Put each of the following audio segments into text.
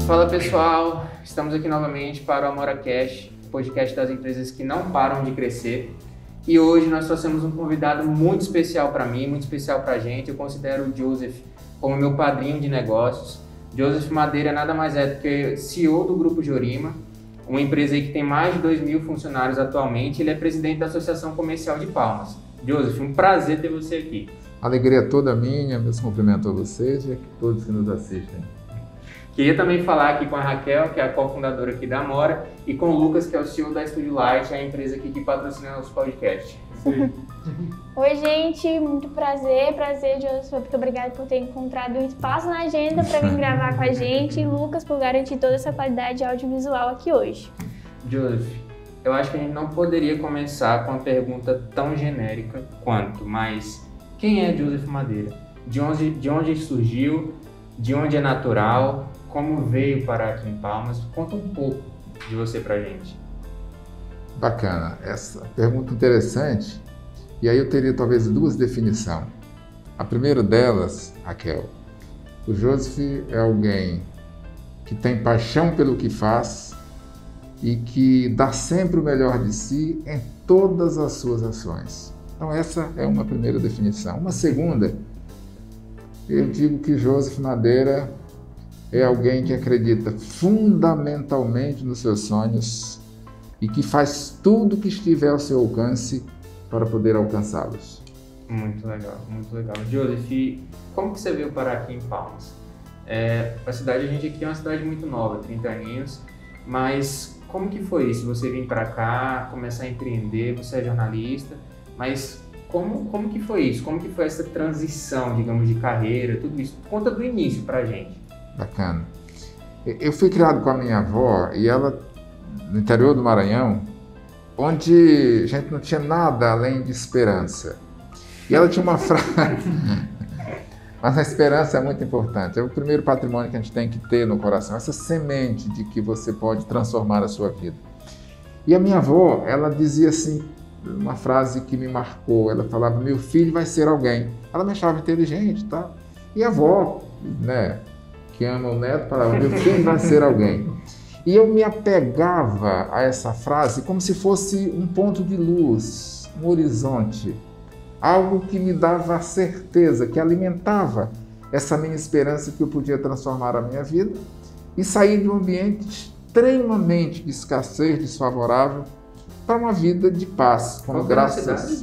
Fala pessoal, estamos aqui novamente para o AmoraCast, podcast das empresas que não param de crescer. E hoje nós trouxemos um convidado muito especial para mim, muito especial para a gente. Eu considero o Joseph como meu padrinho de negócios. Joseph Madeira nada mais é do que CEO do Grupo Jorima, uma empresa aí que tem mais de 2.000 funcionários atualmente. Ele é presidente da Associação Comercial de Palmas. Joseph, um prazer ter você aqui. Alegria toda minha, meus cumprimentos a vocês e a todos que nos assistem. Queria também falar aqui com a Raquel, que é a cofundadora aqui da Amora, e com o Lucas, que é o CEO da Studio Light, a empresa aqui que patrocina nosso podcast. Oi, gente, muito prazer, Joseph, muito obrigada por ter encontrado um espaço na agenda para vir gravar com a gente, e Lucas por garantir toda essa qualidade audiovisual aqui hoje. Joseph, eu acho que a gente não poderia começar com uma pergunta tão genérica quanto, mas quem é Joseph Madeira? De onde surgiu? De onde é natural? Como veio parar aqui em Palmas? Conta um pouco de você pra gente. Bacana, essa pergunta interessante. E aí eu teria talvez duas definições. A primeira delas, Raquel, o Joseph é alguém que tem paixão pelo que faz e que dá sempre o melhor de si em todas as suas ações. Então essa é uma primeira definição. Uma segunda, eu digo que Joseph Madeira é alguém que acredita fundamentalmente nos seus sonhos e que faz tudo que estiver ao seu alcance para poder alcançá-los. Muito legal, muito legal. Joseph, como que você veio parar aqui em Palmas? A gente aqui é uma cidade muito nova, 30 aninhos, mas como que foi isso? Você vir para cá, começar a empreender, você é jornalista, mas como que foi isso? Como que foi essa transição, digamos, de carreira, tudo isso? Conta do início pra gente. Bacana. Eu fui criado com a minha avó e ela, no interior do Maranhão, onde a gente não tinha nada além de esperança. E ela tinha uma frase, mas a esperança é muito importante. É o primeiro patrimônio que a gente tem que ter no coração, essa semente de que você pode transformar a sua vida. E a minha avó, ela dizia assim, uma frase que me marcou, ela falava, meu filho vai ser alguém. Ela me achava inteligente, tá? E a avó, né, que ama o neto, falava, meu filho vai ser alguém. E eu me apegava a essa frase como se fosse um ponto de luz, um horizonte, algo que me dava a certeza, que alimentava essa minha esperança que eu podia transformar a minha vida e sair de um ambiente extremamente de escassez, desfavorável, para uma vida de paz. Como graças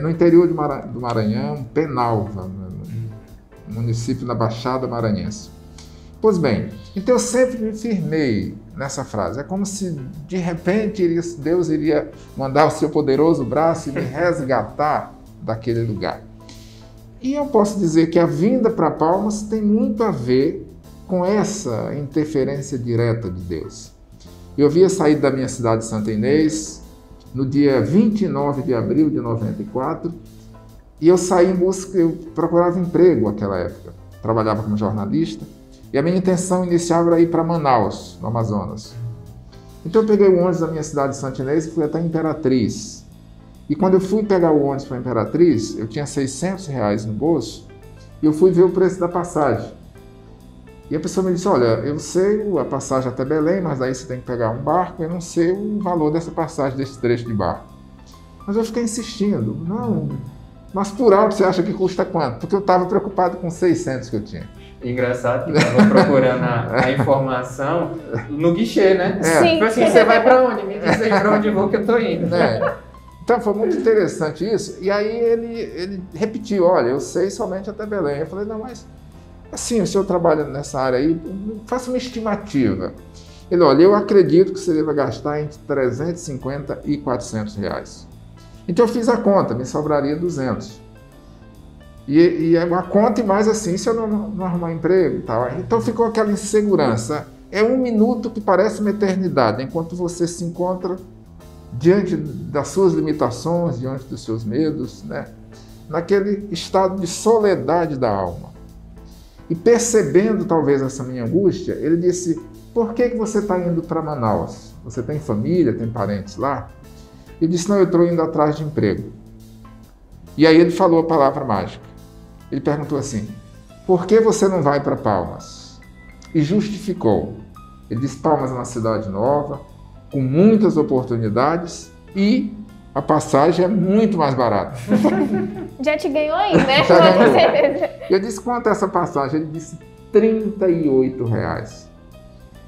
no interior do Maranhão, Penalva, no município na Baixada Maranhense. Pois bem, então eu sempre me firmei nessa frase. É como se de repente Deus iria mandar o seu poderoso braço e me resgatar daquele lugar. E eu posso dizer que a vinda para Palmas tem muito a ver com essa interferência direta de Deus. Eu havia saído da minha cidade de Santa Inês no dia 29 de abril de 94, e eu saí em busca, eu procurava emprego naquela época, trabalhava como jornalista, e a minha intenção inicial era ir para Manaus, no Amazonas. Então eu peguei o ônibus da minha cidade de Santa Inês e fui até Imperatriz. E quando eu fui pegar o ônibus para Imperatriz, eu tinha R$600 no bolso, e eu fui ver o preço da passagem. E a pessoa me disse, olha, eu sei a passagem até Belém, mas aí você tem que pegar um barco, eu não sei o valor dessa passagem, desse trecho de barco. Mas eu fiquei insistindo, não, mas por alto você acha que custa quanto? Porque eu estava preocupado com 600 que eu tinha. Engraçado que eu estava procurando a informação no guichê, né? Sim. Tipo assim, você vai para onde? Me diz aí para onde eu vou que eu estou indo. Então foi muito interessante isso. E aí ele repetiu, olha, eu sei somente até Belém. Eu falei, não, mas assim, o senhor trabalha nessa área aí, faça uma estimativa. Ele, olha, eu acredito que você deva gastar entre R$350 e R$400. Então eu fiz a conta, me sobraria 200. E é uma conta e mais assim, se eu não arrumar emprego e tal. Então ficou aquela insegurança. É um minuto que parece uma eternidade, enquanto você se encontra diante das suas limitações, diante dos seus medos, né? Naquele estado de soledade da alma. E percebendo talvez essa minha angústia, ele disse, por que você está indo para Manaus? Você tem família, tem parentes lá? Eu disse, não, eu estou indo atrás de emprego. E aí ele falou a palavra mágica. Ele perguntou assim, por que você não vai para Palmas? E justificou. Ele disse: Palmas é uma cidade nova, com muitas oportunidades e a passagem é muito mais barata. Já te ganhou aí, né? Já ganhou. Com certeza. Eu disse: quanto é essa passagem? Ele disse: R$38.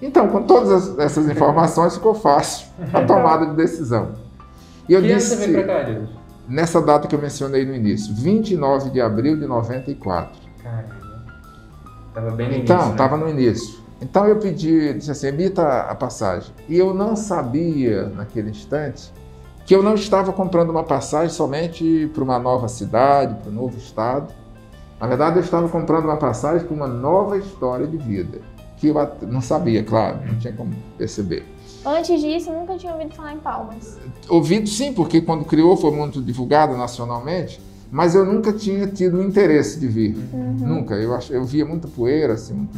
Então, com todas essas informações, ficou fácil a tomada de decisão. E eu disse, você veio pra cá, Deus? Nessa data que eu mencionei no início, 29 de abril de 94. Caramba. Tava bem no Então, início, né? estava no início. Então eu disse assim: emita a passagem. E eu não sabia, naquele instante, que eu não estava comprando uma passagem somente para uma nova cidade, para um novo estado. Na verdade, eu estava comprando uma passagem para uma nova história de vida. Que eu não sabia, claro, não tinha como perceber. Antes disso, eu nunca tinha ouvido falar em Palmas. Ouvido sim, porque quando criou foi muito divulgado nacionalmente, mas eu nunca tinha tido o interesse de vir. Nunca. Eu via muita poeira, assim, muito...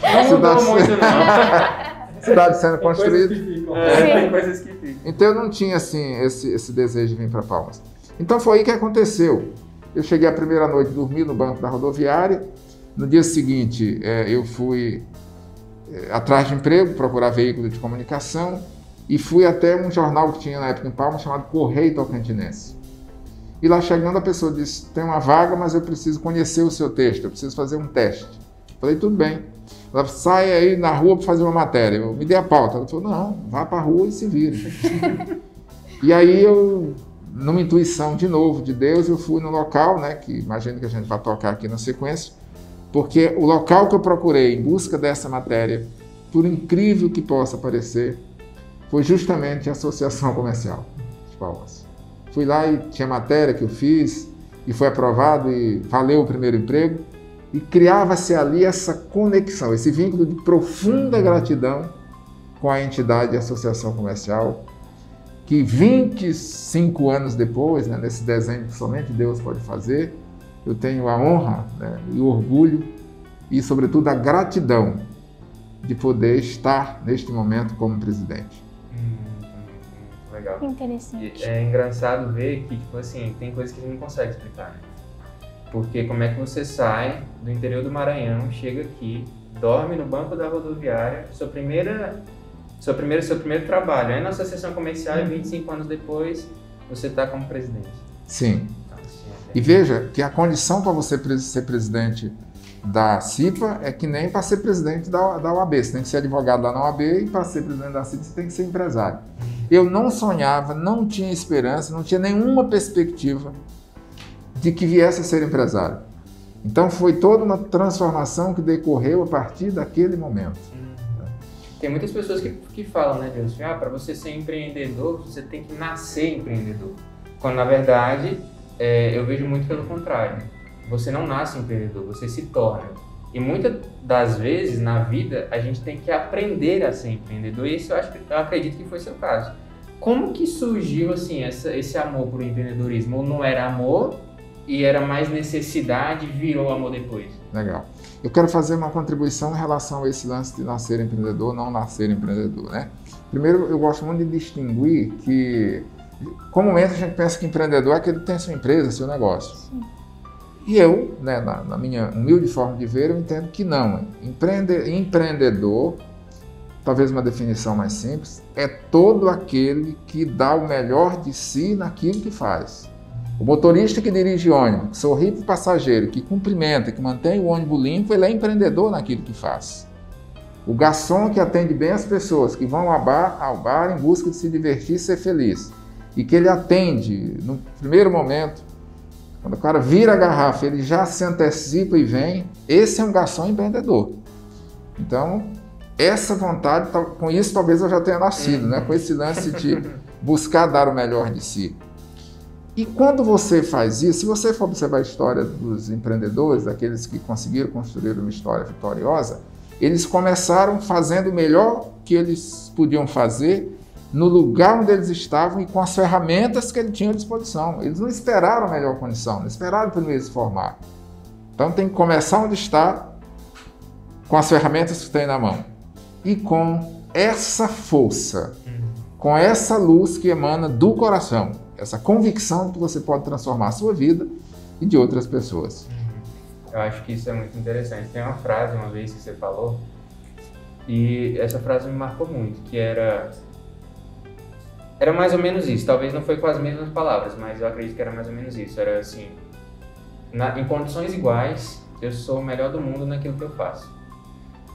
Não mudou muito, não. Cidade sendo construída. Tem coisas que ficam. Então eu não tinha assim esse desejo de vir para Palmas. Então foi aí que aconteceu. Eu cheguei a primeira noite, dormi no banco da rodoviária. No dia seguinte, eu fui atrás de emprego, procurar veículo de comunicação e fui até um jornal que tinha na época em Palmas chamado Correio Tocantinense. E lá chegando, a pessoa disse: tem uma vaga, mas eu preciso conhecer o seu texto, eu preciso fazer um teste. Falei: tudo bem. Ela: sai aí na rua para fazer uma matéria. Eu me dei a pauta. Ela falou: não, vá para a rua e se vire. E aí eu, numa intuição de novo de Deus, eu fui no local, né, que imagino que a gente vai tocar aqui na sequência, porque o local que eu procurei em busca dessa matéria, por incrível que possa parecer, foi justamente a Associação Comercial de Palmas. Fui lá e tinha matéria que eu fiz e foi aprovado e valeu o primeiro emprego. E criava-se ali essa conexão, esse vínculo de profunda gratidão com a entidade de Associação Comercial, que 25 anos depois, né, nesse desenho que somente Deus pode fazer, eu tenho a honra, né, e o orgulho e, sobretudo, a gratidão de poder estar neste momento como presidente. Legal. Interessante. É engraçado ver que, tipo assim, tem coisas que a gente não consegue explicar, né? Porque como é que você sai do interior do Maranhão, chega aqui, dorme no banco da rodoviária, seu primeiro trabalho, aí na associação comercial e 25 anos depois você está como presidente. Sim. Então, assim, E veja que a condição para você ser presidente da CIPA é que nem para ser presidente da OAB. Você tem que ser advogado lá na OAB e para ser presidente da CIPA você tem que ser empresário. Eu não sonhava, não tinha esperança, não tinha nenhuma perspectiva de que viesse a ser empresário. Então foi toda uma transformação que decorreu a partir daquele momento. Tem muitas pessoas que falam, né, Deus, para você ser empreendedor, você tem que nascer empreendedor. Quando, na verdade, eu vejo muito pelo contrário. Você não nasce empreendedor, você se torna. E muitas das vezes, na vida, a gente tem que aprender a ser empreendedor. E isso eu acredito que foi seu caso. Como que surgiu, assim, esse amor por empreendedorismo? Ou não era amor e era mais necessidade e virou amor depois? Legal. Eu quero fazer uma contribuição em relação a esse lance de nascer empreendedor, não nascer empreendedor, né? Primeiro, eu gosto muito de distinguir que, comumente, a gente pensa que empreendedor é aquele que tem sua empresa, seu negócio. Sim. E eu, né, na minha humilde forma de ver, eu entendo que não. Empreendedor, talvez uma definição mais simples, é todo aquele que dá o melhor de si naquilo que faz. O motorista que dirige ônibus, que sorri para o passageiro, que cumprimenta, que mantém o ônibus limpo, ele é empreendedor naquilo que faz. O garçom que atende bem as pessoas, que vão ao bar em busca de se divertir e ser feliz. E que ele atende no primeiro momento, quando o cara vira a garrafa, ele já se antecipa e vem. Esse é um garçom empreendedor. Então, essa vontade, com isso talvez eu já tenha nascido, né? Com esse lance de buscar dar o melhor de si. E quando você faz isso, se você for observar a história dos empreendedores, daqueles que conseguiram construir uma história vitoriosa, eles começaram fazendo o melhor que eles podiam fazer no lugar onde eles estavam e com as ferramentas que eles tinham à disposição. Eles não esperaram a melhor condição, não esperaram primeiro se formar. Então tem que começar onde está, com as ferramentas que tem na mão. E com essa força, com essa luz que emana do coração, essa convicção que você pode transformar a sua vida e de outras pessoas. Eu acho que isso é muito interessante. Tem uma frase uma vez que você falou, E essa frase me marcou muito, que era mais ou menos isso. Talvez não foi com as mesmas palavras, mas eu acredito que era mais ou menos isso. Era assim, em condições iguais, eu sou o melhor do mundo naquilo que eu faço.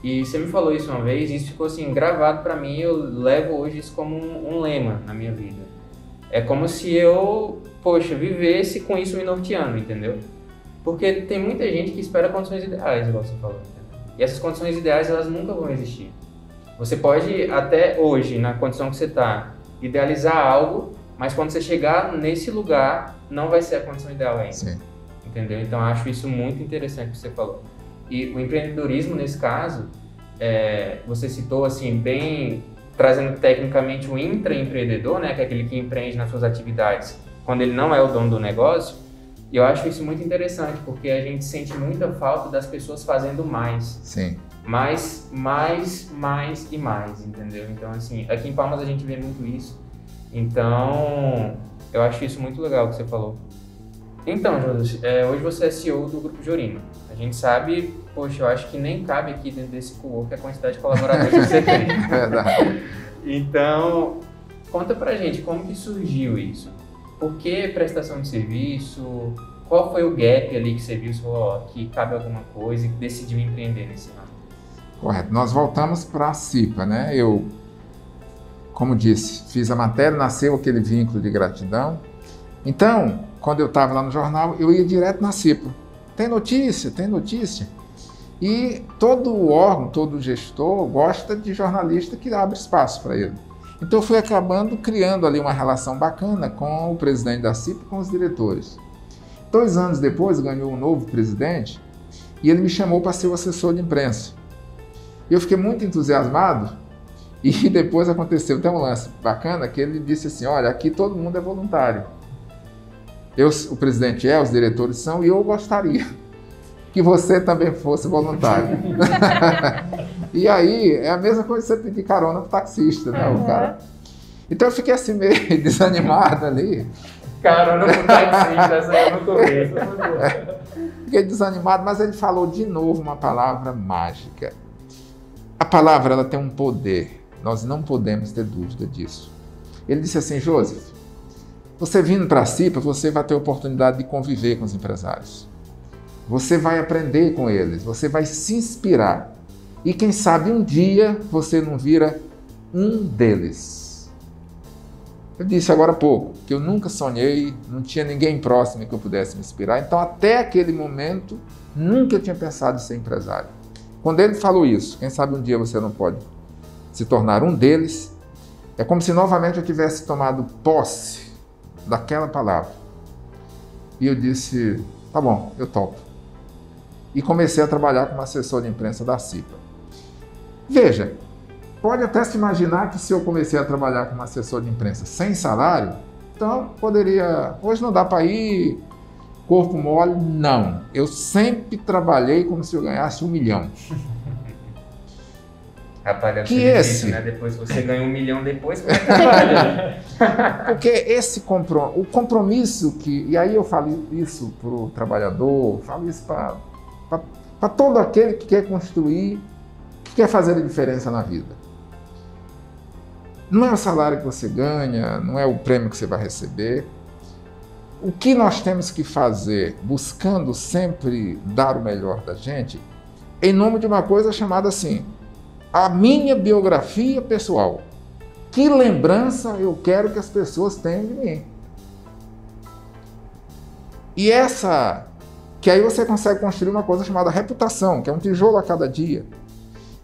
E você me falou isso uma vez, e isso ficou assim, gravado pra mim, eu levo hoje isso como um lema na minha vida. É como se eu, vivesse com isso me norteando, entendeu? Porque tem muita gente que espera condições ideais, igual você falou. Entendeu? E essas condições ideais, elas nunca vão existir. Você pode, até hoje, na condição que você tá, idealizar algo, mas quando você chegar nesse lugar, não vai ser a condição ideal ainda. Sim. Entendeu? Então, eu acho isso muito interessante que você falou. E o empreendedorismo, nesse caso, você citou, assim, bem trazendo tecnicamente o intraempreendedor, né, que é aquele que empreende nas suas atividades quando ele não é o dono do negócio. E eu acho isso muito interessante, porque a gente sente muita falta das pessoas fazendo mais. Sim. Mais e mais, entendeu? Então, assim, aqui em Palmas a gente vê muito isso. Então, eu acho isso muito legal que você falou. Então, Jonas, hoje você é CEO do Grupo Jorino. A gente sabe, eu acho que nem cabe aqui dentro desse co-work a quantidade de colaboradores que você tem. Verdade. Então, conta pra gente como que surgiu isso. Por que prestação de serviço? Qual foi o gap ali que você viu, você falou, que cabe alguma coisa e que decidiu empreender nesse ramo? Correto. Nós voltamos para a CIPA, né? Eu, como disse, fiz a matéria, nasceu aquele vínculo de gratidão. Então, quando eu estava lá no jornal, eu ia direto na CIPA. Tem notícia, tem notícia. E todo órgão, todo gestor gosta de jornalista que abre espaço para ele. Então eu fui acabando criando ali uma relação bacana com o presidente da CIPA e com os diretores. 2 anos depois ganhou um novo presidente e ele me chamou para ser o assessor de imprensa. E eu fiquei muito entusiasmado e depois aconteceu até um lance bacana que ele disse assim, olha, aqui todo mundo é voluntário. O presidente os diretores são e eu gostaria que você também fosse voluntário. E aí, é a mesma coisa que você pedir carona pro taxista, né, o cara? Então eu fiquei assim meio desanimado ali. Carona pro taxista, essa eu não conheço. Fiquei desanimado, mas ele falou de novo uma palavra mágica. A palavra, ela tem um poder, nós não podemos ter dúvida disso. Ele disse assim, Joseph, você vindo para a CIPA, você vai ter a oportunidade de conviver com os empresários. Você vai aprender com eles, você vai se inspirar. E quem sabe um dia você não vira um deles. Eu disse agora há pouco que eu nunca sonhei, não tinha ninguém próximo que eu pudesse me inspirar. Então até aquele momento, nunca eu tinha pensado em ser empresário. Quando ele falou isso, quem sabe um dia você não pode se tornar um deles, é como se novamente eu tivesse tomado posse daquela palavra. E eu disse, tá bom, eu topo. E comecei a trabalhar como assessor de imprensa da CIPA. Veja, pode até se imaginar que se eu comecei a trabalhar como assessor de imprensa sem salário, então poderia, hoje não dá para ir, corpo mole, não. Eu sempre trabalhei como se eu ganhasse 1 milhão. Rapaz, que esse, né? Depois você ganha 1 milhão depois, como é que trabalha? Porque o compromisso e aí eu falo isso para o trabalhador, falo isso para todo aquele que quer construir, que quer fazer a diferença na vida. Não é o salário que você ganha, não é o prêmio que você vai receber. O que nós temos que fazer, buscando sempre dar o melhor da gente, em nome de uma coisa chamada assim, a minha biografia pessoal. Que lembrança eu quero que as pessoas tenham de mim. E que aí você consegue construir uma coisa chamada reputação, que é um tijolo a cada dia.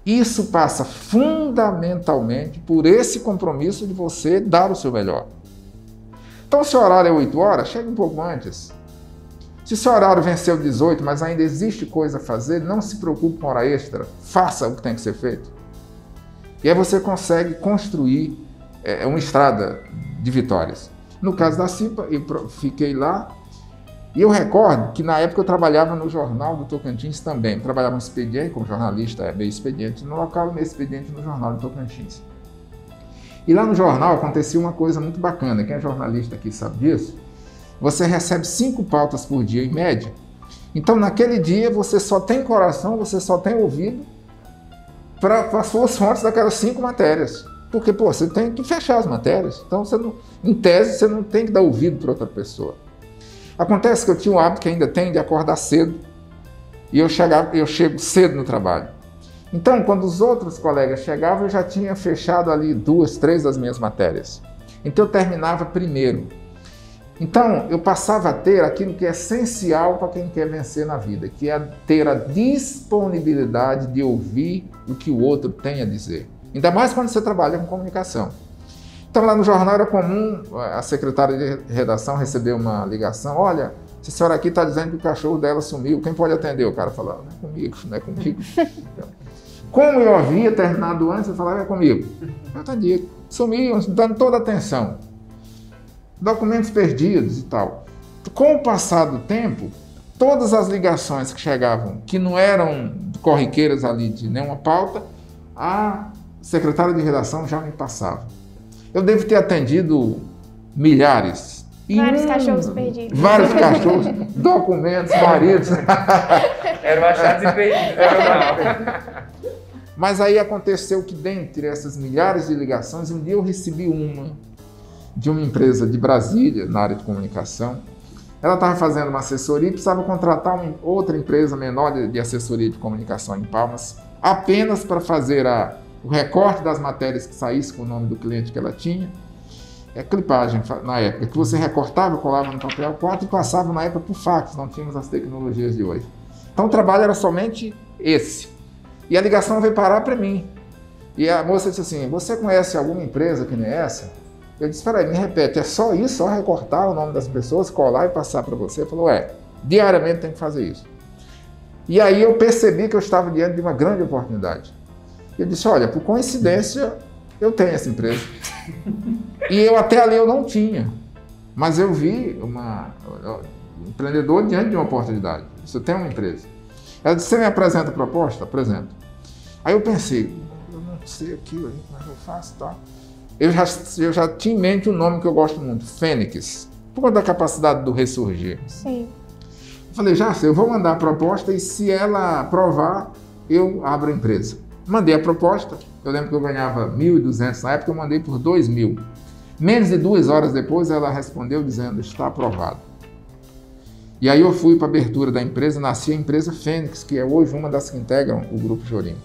Isso passa fundamentalmente por esse compromisso de você dar o seu melhor. Então, se o horário é 8 horas, chegue um pouco antes. Se o seu horário venceu 18, mas ainda existe coisa a fazer, não se preocupe com hora extra, faça o que tem que ser feito. E aí você consegue construir uma estrada de vitórias. No caso da CIPA, eu fiquei lá, e eu recordo que na época eu trabalhava no Jornal do Tocantins também. Eu trabalhava no expediente, como jornalista, meio expediente no local e meio expediente no Jornal do Tocantins. E lá no jornal acontecia uma coisa muito bacana, quem é jornalista aqui sabe disso, você recebe 5 pautas por dia em média, então naquele dia você só tem coração, você só tem ouvido para as suas fontes daquelas 5 matérias. Porque, pô, você tem que fechar as matérias. Então, você não, em tese, você não tem que dar ouvido para outra pessoa. Acontece que eu tinha um hábito que ainda tenho de acordar cedo. E eu chego cedo no trabalho. Então, quando os outros colegas chegavam, eu já tinha fechado ali 2, 3 das minhas matérias. Então, eu terminava primeiro. Então, eu passava a ter aquilo que é essencial para quem quer vencer na vida, que é ter a disponibilidade de ouvir o que o outro tem a dizer. Ainda mais quando você trabalha com comunicação. Então, lá no jornal era comum a secretária de redação receber uma ligação. Olha, essa senhora aqui está dizendo que o cachorro dela sumiu. Quem pode atender? O cara falava, não é comigo, não é comigo. Como eu havia terminado antes, eu falava, é comigo. Eu atendia. Sumiam, dando toda a atenção. Documentos perdidos e tal. Com o passar do tempo, todas as ligações que chegavam, que não eram corriqueiras ali de nenhuma pauta, a secretária de redação já me passava. Eu devo ter atendido milhares. Vários cachorros perdidos. Vários cachorros, documentos, maridos. Eram achados e perdidos. Mas aí aconteceu que dentre essas milhares de ligações, um dia eu recebi uma de uma empresa de Brasília, na área de comunicação. Ela estava fazendo uma assessoria e precisava contratar outra empresa menor de assessoria de comunicação em Palmas, apenas para fazer o recorte das matérias que saísse com o nome do cliente que ela tinha. É clipagem, na época, que você recortava, colava no papel 4 e passava na época por fax, não tínhamos as tecnologias de hoje. Então o trabalho era somente esse. E a ligação veio parar para mim. E a moça disse assim, você conhece alguma empresa que nem essa? Eu disse, peraí, me repete, é só isso? Só recortar o nome das pessoas, colar e passar para você? Ele falou, diariamente tem que fazer isso. E aí eu percebi que eu estava diante de uma grande oportunidade. Eu disse, olha, por coincidência, eu tenho essa empresa. E eu até ali eu não tinha. Mas eu vi um empreendedor diante de uma oportunidade. Você tem uma empresa. Ela disse, você me apresenta a proposta? Apresento. Aí eu pensei, eu não sei aquilo, mas eu faço, tá? Eu já tinha em mente um nome que eu gosto muito, Fênix, por conta da capacidade do ressurgir. Sim. Eu falei, já sei, eu vou mandar a proposta e se ela aprovar, eu abro a empresa. Mandei a proposta, eu lembro que eu ganhava 1.200 na época, eu mandei por 2.000. Menos de 2 horas depois, ela respondeu dizendo, está aprovado. E aí eu fui para a abertura da empresa, nasci a empresa Fênix, que é hoje uma das que integram o Grupo Jorim.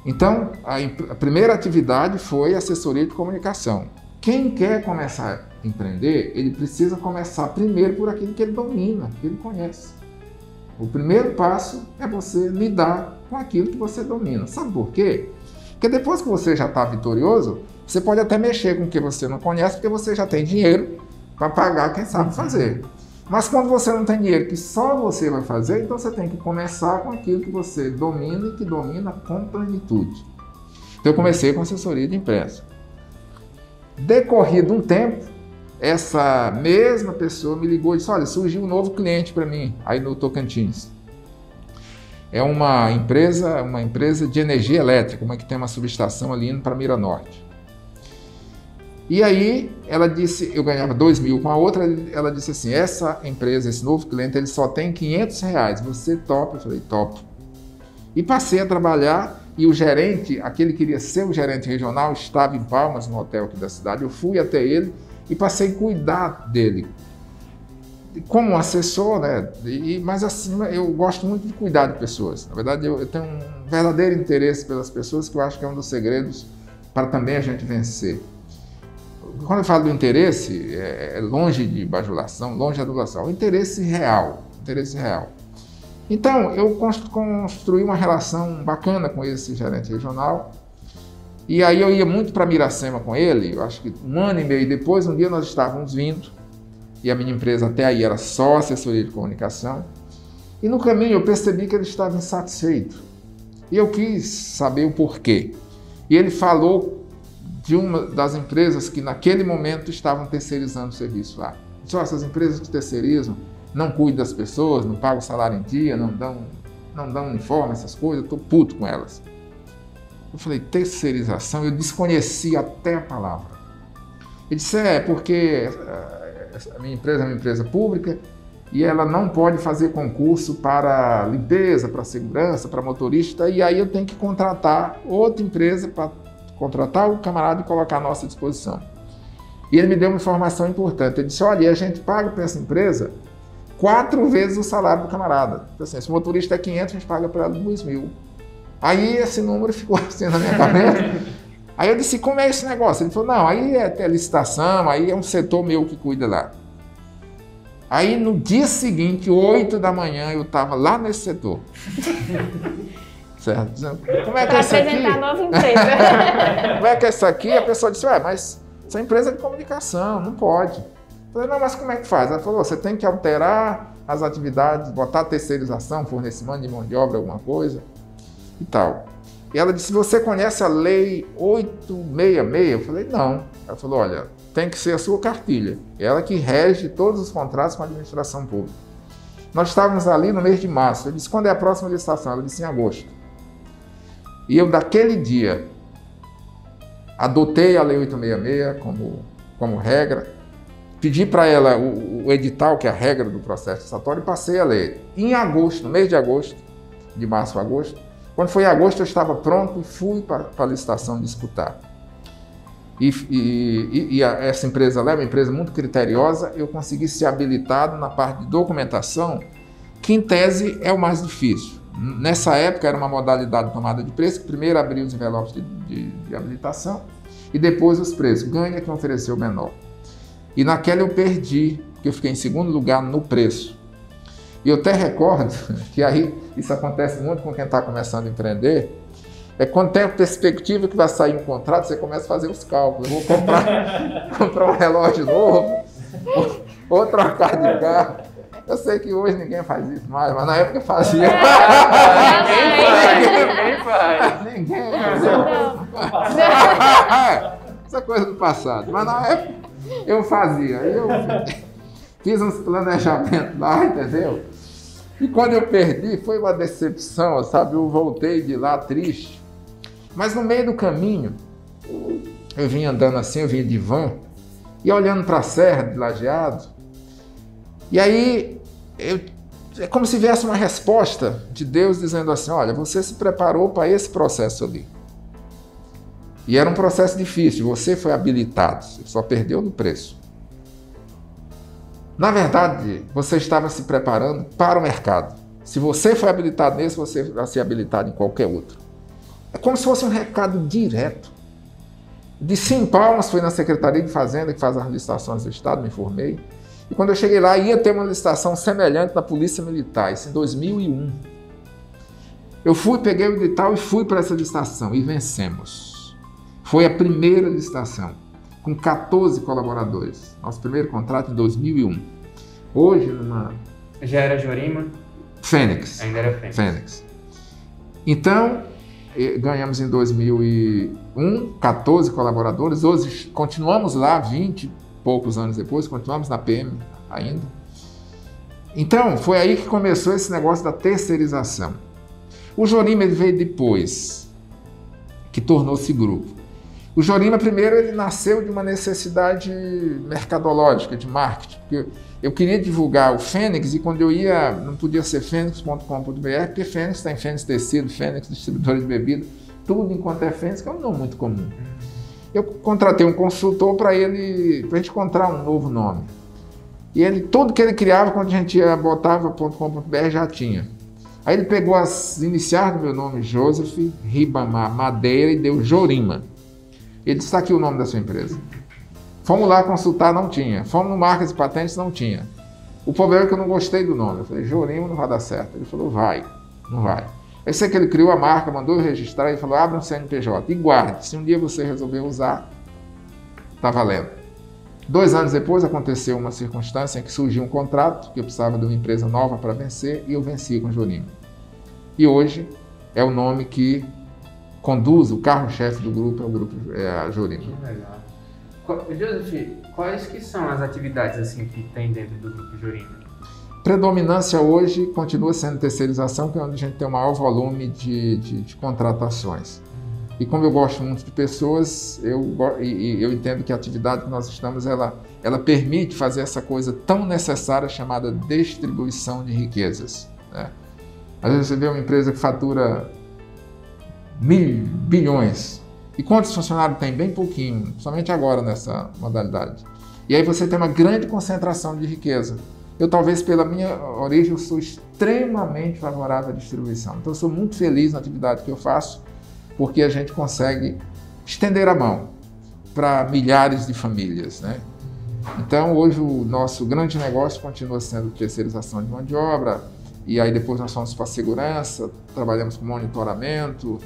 Então, a primeira atividade foi assessoria de comunicação. Quem quer começar a empreender, ele precisa começar primeiro por aquilo que ele domina, que ele conhece. O primeiro passo é você lidar com aquilo que você domina. Sabe por quê? Porque depois que você já está vitorioso, você pode até mexer com o que você não conhece, porque você já tem dinheiro para pagar quem sabe fazer. Mas quando você não tem dinheiro que só você vai fazer, então você tem que começar com aquilo que você domina e que domina com plenitude. Então eu comecei com assessoria de imprensa. Decorrido um tempo, essa mesma pessoa me ligou e disse, olha, surgiu um novo cliente para mim, aí no Tocantins. É uma empresa de energia elétrica, uma que tem uma subestação ali indo para Mira Norte. E aí ela disse, eu ganhava 2.000 com a outra, ela disse assim, essa empresa, esse novo cliente, ele só tem R$500, você topa? Eu falei, topo. E passei a trabalhar e o gerente, aquele que queria ser o gerente regional, estava em Palmas, no hotel aqui da cidade, eu fui até ele e passei a cuidar dele. Como assessor, né? Mas assim, eu gosto muito de cuidar de pessoas. Na verdade, eu tenho um verdadeiro interesse pelas pessoas, que eu acho que é um dos segredos para também a gente vencer. Quando eu falo do interesse, é longe de bajulação, longe de adulação, é um interesse real, Então, eu construí uma relação bacana com esse gerente regional, e aí eu ia muito para Miracema com ele, eu acho que 1 ano e meio depois, um dia nós estávamos vindo, e a minha empresa até aí era só assessoria de comunicação, e no caminho eu percebi que ele estava insatisfeito, e eu quis saber o porquê. E ele falou de uma das empresas que naquele momento estavam terceirizando o serviço lá. Só essas empresas que terceirizam, não cuidam das pessoas, não pagam salário em dia, não dão uniforme, essas coisas, eu estou puto com elas. Eu falei, terceirização, eu desconheci até a palavra. Ele disse, porque a minha empresa é uma empresa pública e ela não pode fazer concurso para limpeza, para segurança, para motorista, e aí eu tenho que contratar outra empresa para contratar o camarada e colocar à nossa disposição. E ele me deu uma informação importante. Ele disse, olha, a gente paga para essa empresa 4 vezes o salário do camarada. Então, assim, se o motorista é 500, a gente paga para ela 2.000. Aí esse número ficou assim na minha cabeça. Aí eu disse, como é esse negócio? Ele falou, não, aí é licitação, aí é um setor meu que cuida lá. Aí no dia seguinte, 8 da manhã, eu estava lá nesse setor. Certo? Dizendo, como é que é isso aqui? Para apresentar a nova empresa. Como é que é isso aqui? A pessoa disse, mas essa empresa é de comunicação, não pode. Eu falei, não, mas como é que faz? Ela falou, você tem que alterar as atividades, botar terceirização, fornecimento de mão de obra, alguma coisa e tal. E ela disse, você conhece a lei 866? Eu falei, não. Ela falou, olha, tem que ser a sua cartilha. Ela que rege todos os contratos com a administração pública. Nós estávamos ali no mês de março. Eu disse, quando é a próxima licitação? Ela disse, em agosto. E eu, daquele dia, adotei a lei 866 como regra, pedi para ela o edital, que é a regra do processo licitatório, e passei a ler. Em agosto, no mês de agosto, de março a agosto, quando foi em agosto eu estava pronto e fui para a licitação disputar. Essa empresa lá é uma empresa muito criteriosa, eu consegui ser habilitado na parte de documentação, que em tese é o mais difícil. Nessa época era uma modalidade de tomada de preço, que primeiro abria os envelopes de habilitação e depois os preços. Ganha quem ofereceu menor. E naquela eu perdi, porque eu fiquei em segundo lugar no preço. E eu até recordo que aí isso acontece muito com quem está começando a empreender, é quando tem a perspectiva que vai sair um contrato, você começa a fazer os cálculos. Eu vou comprar um relógio novo, ou trocar de carro. Eu sei que hoje ninguém faz isso mais, mas na época fazia. Ninguém fazia. Essa coisa do passado. Mas na época eu fazia. Eu fiz uns planejamentos lá, entendeu? E quando eu perdi, foi uma decepção, sabe? Eu voltei de lá triste. Mas no meio do caminho, eu vinha andando assim, eu vinha de van, e olhando para a Serra de Lajeado, e aí é como se viesse uma resposta de Deus dizendo assim, olha, você se preparou para esse processo ali. E era um processo difícil, você foi habilitado, você só perdeu no preço. Na verdade, você estava se preparando para o mercado. Se você foi habilitado nesse, você vai ser habilitado em qualquer outro. É como se fosse um recado direto. De 100 Palmas, fui na Secretaria de Fazenda, que faz as licitações do Estado, me informei. E quando eu cheguei lá, ia ter uma licitação semelhante na Polícia Militar, isso em 2001. Eu fui, peguei o edital e fui para essa licitação, e vencemos. Foi a primeira licitação, com 14 colaboradores. Nosso primeiro contrato em 2001. Hoje, numa... Já era Jorima? Fênix. Ainda era Fênix. Então, ganhamos em 2001, 14 colaboradores. Hoje, continuamos lá, 20 e poucos anos depois, continuamos na PM ainda. Então, foi aí que começou esse negócio da terceirização. O Jorima ele veio depois, que tornou-se grupo. O Jorima, primeiro, ele nasceu de uma necessidade mercadológica, de marketing. Porque eu queria divulgar o Fênix e quando eu ia, não podia ser fênix.com.br, porque Fênix tem Fênix Tecido, Fênix Distribuidora de Bebida, tudo enquanto é Fênix, que é um nome muito comum. Eu contratei um consultor para a gente encontrar um novo nome. E ele, tudo que ele criava, quando a gente botava.com.br, já tinha. Aí ele pegou as iniciais do meu nome, Joseph Ribamar Madeira, e deu Jorima. Ele disse, está aqui o nome da sua empresa. Fomos lá consultar, não tinha. Fomos no Marcas e Patentes, não tinha. O problema é que eu não gostei do nome. Eu falei, Jorima não vai dar certo. Ele falou, vai, não vai. Aí sei que ele criou a marca, mandou eu registrar e falou, abre um CNPJ e guarde. Se um dia você resolver usar, tá valendo. 2 anos depois aconteceu uma circunstância em que surgiu um contrato, que eu precisava de uma empresa nova para vencer, e eu venci com Jorima. E hoje é o nome que conduz, o carro-chefe do grupo, é o grupo a Jorima. Que legal. Joseph, quais que são as atividades assim, que tem dentro do grupo Jorima? Predominância hoje continua sendo terceirização, que é onde a gente tem o maior volume de contratações. E como eu gosto muito de pessoas, eu entendo que a atividade que nós estamos, ela ela permite fazer essa coisa tão necessária chamada distribuição de riquezas, né? Às vezes você vê uma empresa que fatura bilhões. E quantos funcionários tem? Bem pouquinho, somente agora nessa modalidade. E aí você tem uma grande concentração de riqueza. Eu, talvez pela minha origem, eu sou extremamente favorável à distribuição. Então eu sou muito feliz na atividade que eu faço, porque a gente consegue estender a mão para milhares de famílias, né? Então hoje o nosso grande negócio continua sendo terceirização de mão de obra, e aí depois nós fomos para a segurança, trabalhamos com monitoramento,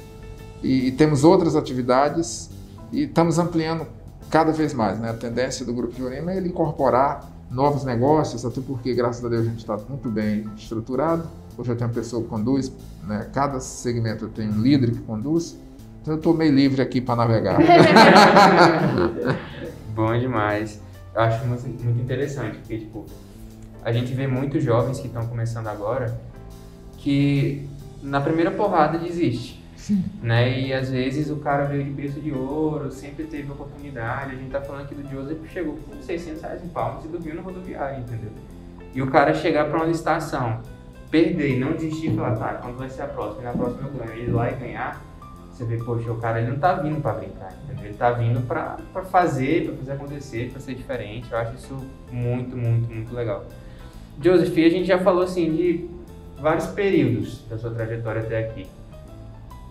e temos outras atividades, e estamos ampliando cada vez mais, né? A tendência do Grupo Jurema é ele incorporar novos negócios, até porque, graças a Deus, a gente está muito bem estruturado. Hoje eu tenho uma pessoa que conduz, né? Cada segmento eu tenho um líder que conduz, então eu estou meio livre aqui para navegar. Bom demais. Eu acho muito interessante, porque tipo, a gente vê muitos jovens que estão começando agora que na primeira porrada desiste. Sim. Né? E às vezes o cara veio de berço de ouro, sempre teve oportunidade. A gente tá falando aqui do Joseph, chegou com R$600 em Palmas e dormiu no rodoviário, entendeu? E o cara chegar para uma licitação, perder e não desistir e falar, tá, quando vai ser a próxima? E na próxima eu ganho. Ele ir lá e ganhar, você vê, poxa, o cara ele não tá vindo para brincar, entendeu? Ele tá vindo para fazer acontecer, para ser diferente. Eu acho isso muito, muito, muito legal. Joseph, a gente já falou assim de vários períodos da sua trajetória até aqui.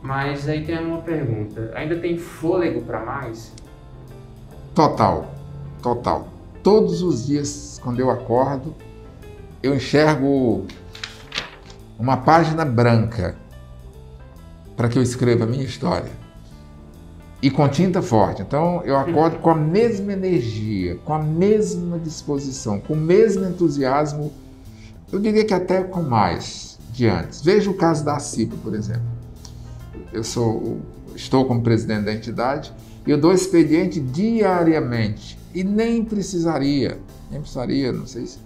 Mas aí tem uma pergunta, ainda tem fôlego para mais? Total, total. Todos os dias, quando eu acordo, eu enxergo uma página branca para que eu escreva a minha história. E com tinta forte. Então, eu acordo com a mesma energia, com a mesma disposição, com o mesmo entusiasmo, eu diria que até com mais de antes. Veja o caso da CIPA, por exemplo. Estou como presidente da entidade e eu dou expediente diariamente e nem precisaria, não sei se,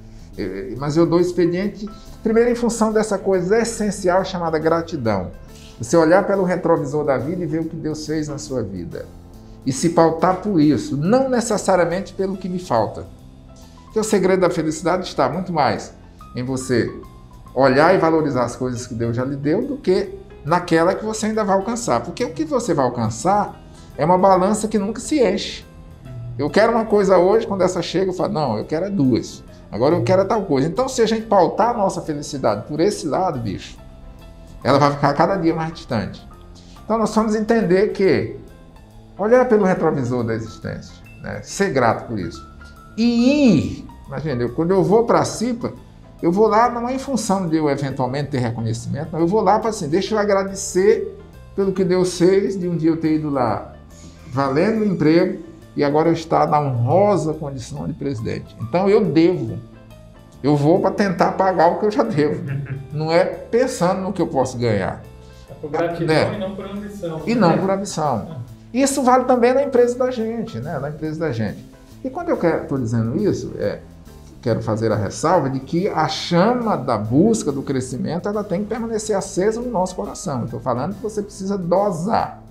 mas eu dou expediente primeiro em função dessa coisa essencial chamada gratidão. Você olhar pelo retrovisor da vida e ver o que Deus fez na sua vida e se pautar por isso, não necessariamente pelo que me falta. Porque o segredo da felicidade está muito mais em você olhar e valorizar as coisas que Deus já lhe deu do que naquela que você ainda vai alcançar. Porque o que você vai alcançar é uma balança que nunca se enche. Eu quero uma coisa hoje, quando essa chega, eu falo, não, eu quero duas. Agora eu quero tal coisa. Então, se a gente pautar a nossa felicidade por esse lado, bicho, ela vai ficar cada dia mais distante. Então, nós vamos entender que olhar pelo retrovisor da existência, né? Ser grato por isso. E ir, imagina, quando eu vou para a CIPA, eu vou lá não é em função de eu eventualmente ter reconhecimento, não, eu vou lá para assim, deixa eu agradecer pelo que Deus fez de um dia eu ter ido lá valendo o emprego e agora eu estar na honrosa condição de presidente. Então eu vou para tentar pagar o que eu já devo, não é pensando no que eu posso ganhar. É por gratidão, né? E não por ambição. E não por ambição. Isso vale também na empresa da gente, né? Na empresa da gente. E quando eu estou dizendo isso, quero fazer a ressalva de que a chama da busca do crescimento ela tem que permanecer acesa no nosso coração. Estou falando que você precisa dosar.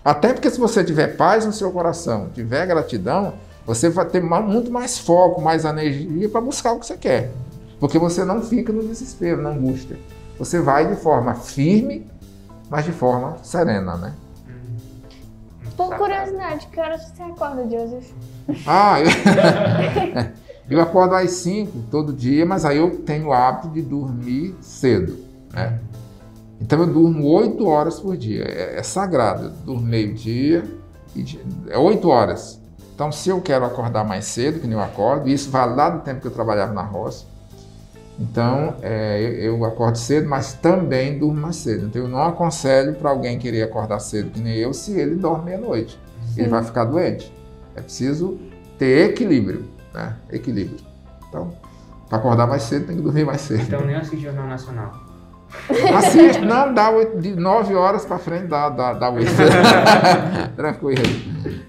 Até porque se você tiver paz no seu coração, tiver gratidão, você vai ter muito mais foco, mais energia para buscar o que você quer. Porque você não fica no desespero, na angústia. Você vai de forma firme, mas de forma serena, né? Por curiosidade, que horas você acorda, Joseph? Eu acordo às 5 todo dia, mas aí eu tenho o hábito de dormir cedo, né? Então eu durmo 8 horas por dia, é sagrado, eu durmo meio-dia, é 8 horas. Então se eu quero acordar mais cedo, que nem eu acordo, e isso vai lá do tempo que eu trabalhava na roça, então eu acordo cedo, mas também durmo mais cedo. Então eu não aconselho para alguém querer acordar cedo, que nem eu, se ele dorme meia-noite. Ele vai ficar doente. É preciso ter equilíbrio, né? Equilíbrio. Então, para acordar mais cedo, tem que dormir mais cedo. Então nem assiste Jornal Nacional. Assiste, não, dá 8, de 9 horas para frente, dá 8. Tranquilo.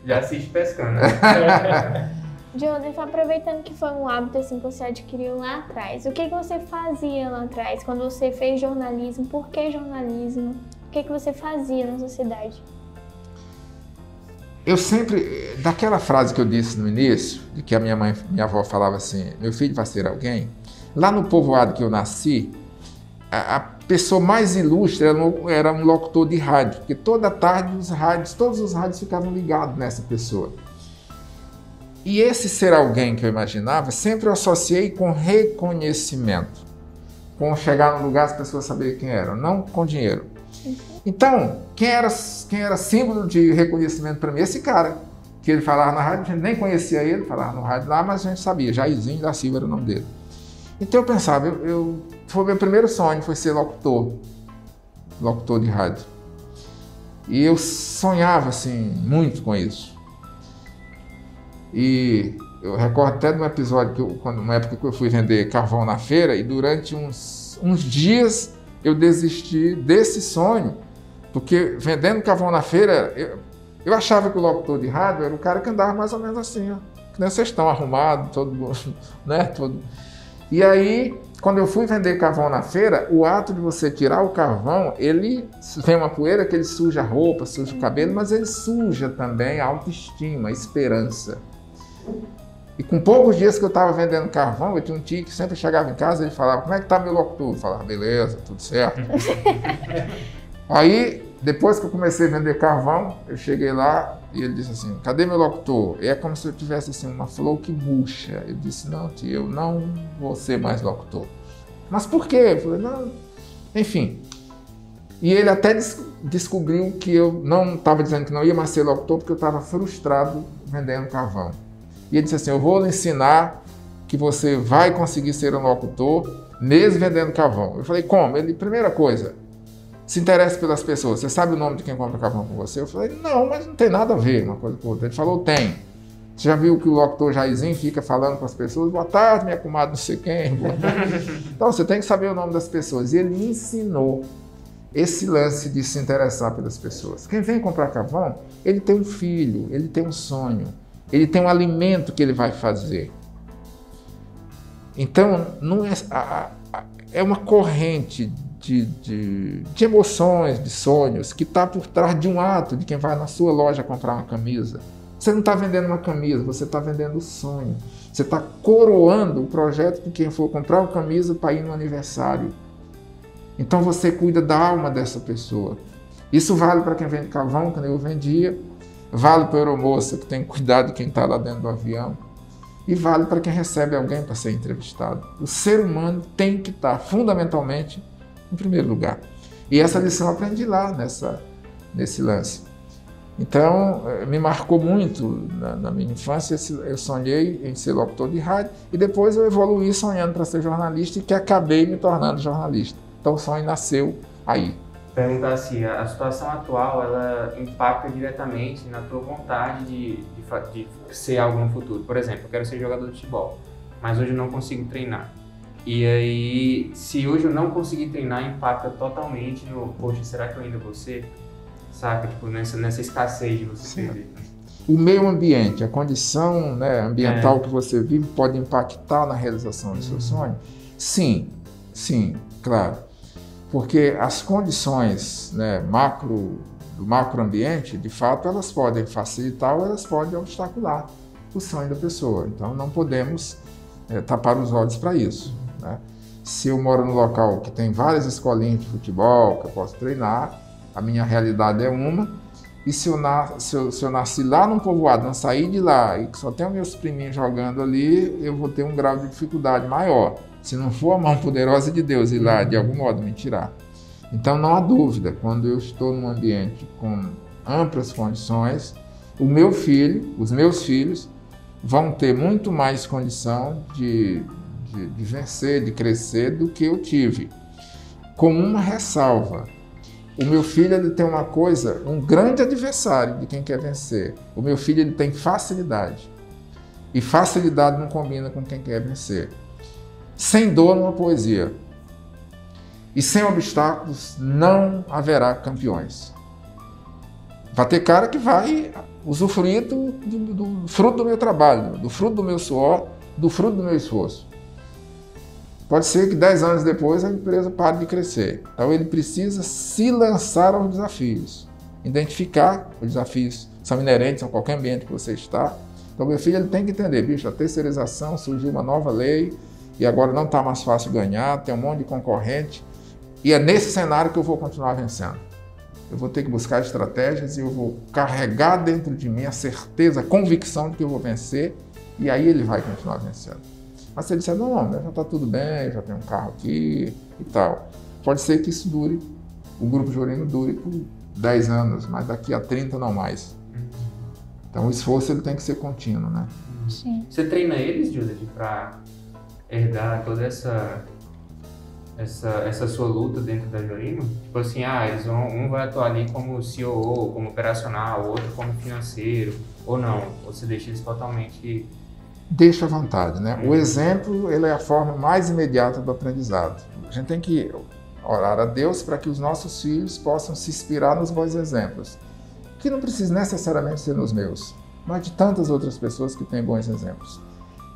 Já assiste pescando, né? Joseph, aproveitando que foi um hábito assim, que você adquiriu lá atrás, o que você fazia lá atrás quando você fez jornalismo? Por que jornalismo? O que você fazia na sociedade? eu sempre, daquela frase que eu disse no início, de que a minha avó falava assim, meu filho vai ser alguém, lá no povoado que eu nasci, a pessoa mais ilustre era um locutor de rádio, porque toda tarde todos os rádios ficavam ligados nessa pessoa. E esse ser alguém que eu imaginava, sempre eu associei com reconhecimento, com chegar no lugar as pessoas saberem quem eram, não com dinheiro. Então, quem era símbolo de reconhecimento para mim? Esse cara, que ele falava na rádio, a gente nem conhecia ele, falava no rádio lá, mas a gente sabia, Jairzinho da Silva era o nome dele. Então eu pensava, foi meu primeiro sonho, foi ser locutor de rádio. E eu sonhava, assim, muito com isso. E eu recordo até de um episódio, uma época que eu fui vender carvão na feira, e durante uns dias eu desisti desse sonho, porque vendendo carvão na feira, eu achava que o locutor de rádio era o cara que andava mais ou menos assim, ó, que nem vocês estão arrumados, né, E aí, quando eu fui vender carvão na feira, o ato de você tirar o carvão, ele vem uma poeira que ele suja a roupa, suja o cabelo, mas ele suja também a autoestima, a esperança. E com poucos dias que eu estava vendendo carvão, eu tinha um tio que sempre chegava em casa e ele falava, como é que tá meu locutor? Eu falava, beleza, tudo certo. Aí, depois que eu comecei a vender carvão, eu cheguei lá e ele disse assim, cadê meu locutor? E é como se eu tivesse assim, uma flor que murcha. Eu disse, não, tio, eu não vou ser mais locutor. Mas por quê? Eu falei, não, enfim. E ele até descobriu que eu não estava dizendo que não ia mais ser locutor porque eu estava frustrado vendendo carvão. E ele disse assim, eu vou lhe ensinar que você vai conseguir ser um locutor mesmo vendendo carvão. Eu falei, como? Ele, primeira coisa, se interessa pelas pessoas. Você sabe o nome de quem compra carvão com você? Eu falei, não, mas não tem nada a ver uma coisa com outra. Ele falou, tem. Você já viu que o locutor Jairzinho fica falando com as pessoas, boa tarde, minha comadre, não sei quem. Então, você tem que saber o nome das pessoas. E ele me ensinou esse lance de se interessar pelas pessoas. Quem vem comprar carvão, ele tem um filho, ele tem um sonho, ele tem um alimento que ele vai fazer. Então, não é uma corrente de emoções, de sonhos, que está por trás de um ato de quem vai na sua loja comprar uma camisa. Você não está vendendo uma camisa, você está vendendo o sonho. Você está coroando o projeto de quem for comprar uma camisa para ir no aniversário. Então você cuida da alma dessa pessoa. Isso vale para quem vende carvão, que eu vendia, vale para a aeromoça que tem que cuidar de quem está lá dentro do avião, e vale para quem recebe alguém para ser entrevistado. O ser humano tem que estar fundamentalmente em primeiro lugar. E essa lição eu aprendi lá nesse lance. Então, me marcou muito na minha infância. Eu sonhei em ser locutor de rádio e depois eu evoluí sonhando para ser jornalista e que acabei me tornando jornalista. Então, o sonho nasceu aí. Perguntar assim, a situação atual, ela impacta diretamente na tua vontade de ser algo no futuro. Por exemplo, eu quero ser jogador de futebol, mas hoje eu não consigo treinar. E aí, se hoje eu não conseguir treinar, impacta totalmente no, poxa, será que eu ainda vou ser? Saca? Tipo, nessa escassez de você viver. O meio ambiente, a condição, né, ambiental que você vive pode impactar na realização do seu sonho? Sim, claro. Porque as condições, né, do macroambiente, de fato, elas podem facilitar ou elas podem obstacular o sonho da pessoa. Então, não podemos tapar os olhos para isso, né? Se eu moro num local que tem várias escolinhas de futebol, que eu posso treinar, a minha realidade é uma, e se eu nasci lá num povoado, não sair de lá e que só tem os meus priminhos jogando ali, eu vou ter um grau de dificuldade maior, se não for a mão poderosa de Deus ir lá de algum modo me tirar. Então não há dúvida, quando eu estou num ambiente com amplas condições, os meus filhos vão ter muito mais condição de vencer, de crescer do que eu tive, com uma ressalva. O meu filho, ele tem uma coisa, um grande adversário de quem quer vencer. O meu filho, ele tem facilidade. E facilidade não combina com quem quer vencer. Sem dor numa poesia. E sem obstáculos não haverá campeões. Vai ter cara que vai usufruir do fruto do meu trabalho, do fruto do meu suor, do fruto do meu esforço. Pode ser que 10 anos depois a empresa pare de crescer. Então ele precisa se lançar aos desafios. identificar os desafios são inerentes a qualquer ambiente que você está. Então, meu filho ele tem que entender, bicho, a terceirização, surgiu uma nova lei e agora não está mais fácil ganhar, tem um monte de concorrente e é nesse cenário que eu vou continuar vencendo. Eu vou ter que buscar estratégias e eu vou carregar dentro de mim a certeza, a convicção de que eu vou vencer e aí ele vai continuar vencendo. Mas se ele disser, não, já está tudo bem, já tem um carro aqui e tal, pode ser que isso dure, o Grupo Jorima dure por 10 anos, mas daqui a 30 não mais. Então o esforço ele tem que ser contínuo, né? Sim. Você treina eles, Judith, para herdar toda essa sua luta dentro da Jorima? Tipo assim, eles um vai atuar ali como CEO, como operacional, outro como financeiro, ou não? Ou você deixa eles totalmente... Deixa à vontade, né? O exemplo ele é a forma mais imediata do aprendizado. A gente tem que orar a Deus para que os nossos filhos possam se inspirar nos bons exemplos, que não precisa necessariamente ser nos meus, mas de tantas outras pessoas que têm bons exemplos.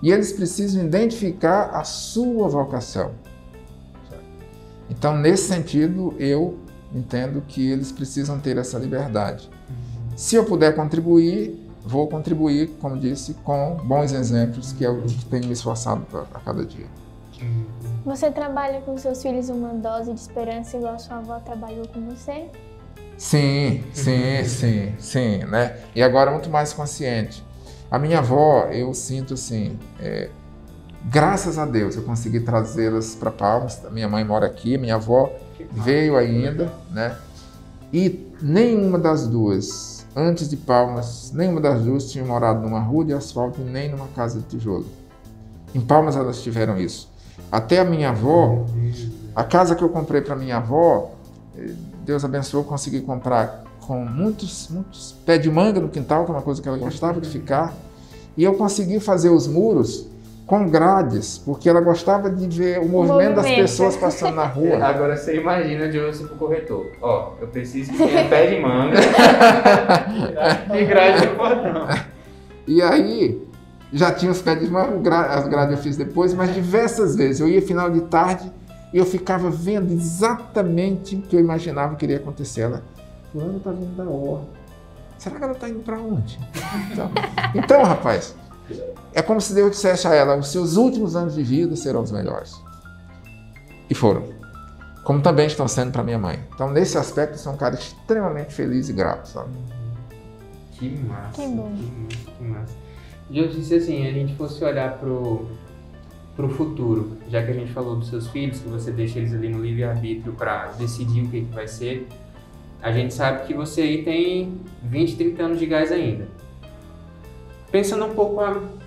E eles precisam identificar a sua vocação. Então, nesse sentido, eu entendo que eles precisam ter essa liberdade. Se eu puder contribuir, vou contribuir, como disse, com bons exemplos, que é o que tenho me esforçado a cada dia. Você trabalha com seus filhos uma dose de esperança igual a sua avó trabalhou com você? Sim, né? E agora muito mais consciente. A minha avó, eu sinto assim, graças a Deus eu consegui trazê-las para Palmas. Minha mãe mora aqui, minha avó veio ainda, né? E nenhuma das duas, antes de Palmas, nenhuma das duas tinha morado numa rua de asfalto e nem numa casa de tijolo. Em Palmas elas tiveram isso. Até a minha avó, a casa que eu comprei para minha avó, Deus abençoou, consegui comprar com muitos pés de manga no quintal, que é uma coisa que ela gostava de ficar. E eu consegui fazer os muros com grades, porque ela gostava de ver o movimento das pessoas passando na rua. Agora você imagina de você pro corretor. Eu preciso que tenha pé de manga e grade no portão. E aí, já tinha os pés de manga, as grades eu fiz depois, mas diversas vezes. Eu ia final de tarde e eu ficava vendo exatamente o que eu imaginava que iria acontecer. Ela, fulano tá vindo da ordem. Será que ela tá indo para onde? Então, rapaz, é como se Deus dissesse a ela, os seus últimos anos de vida serão os melhores. E foram. Como também estão sendo para minha mãe. Então, nesse aspecto, eu sou um cara extremamente feliz e grato, sabe? Que massa. Que bom. Que massa. E eu disse assim, a gente fosse olhar pro futuro, já que a gente falou dos seus filhos, que você deixa eles ali no livre-arbítrio para decidir o que vai ser, a gente sabe que você aí tem 20, 30 anos de gás ainda. Pensando um pouco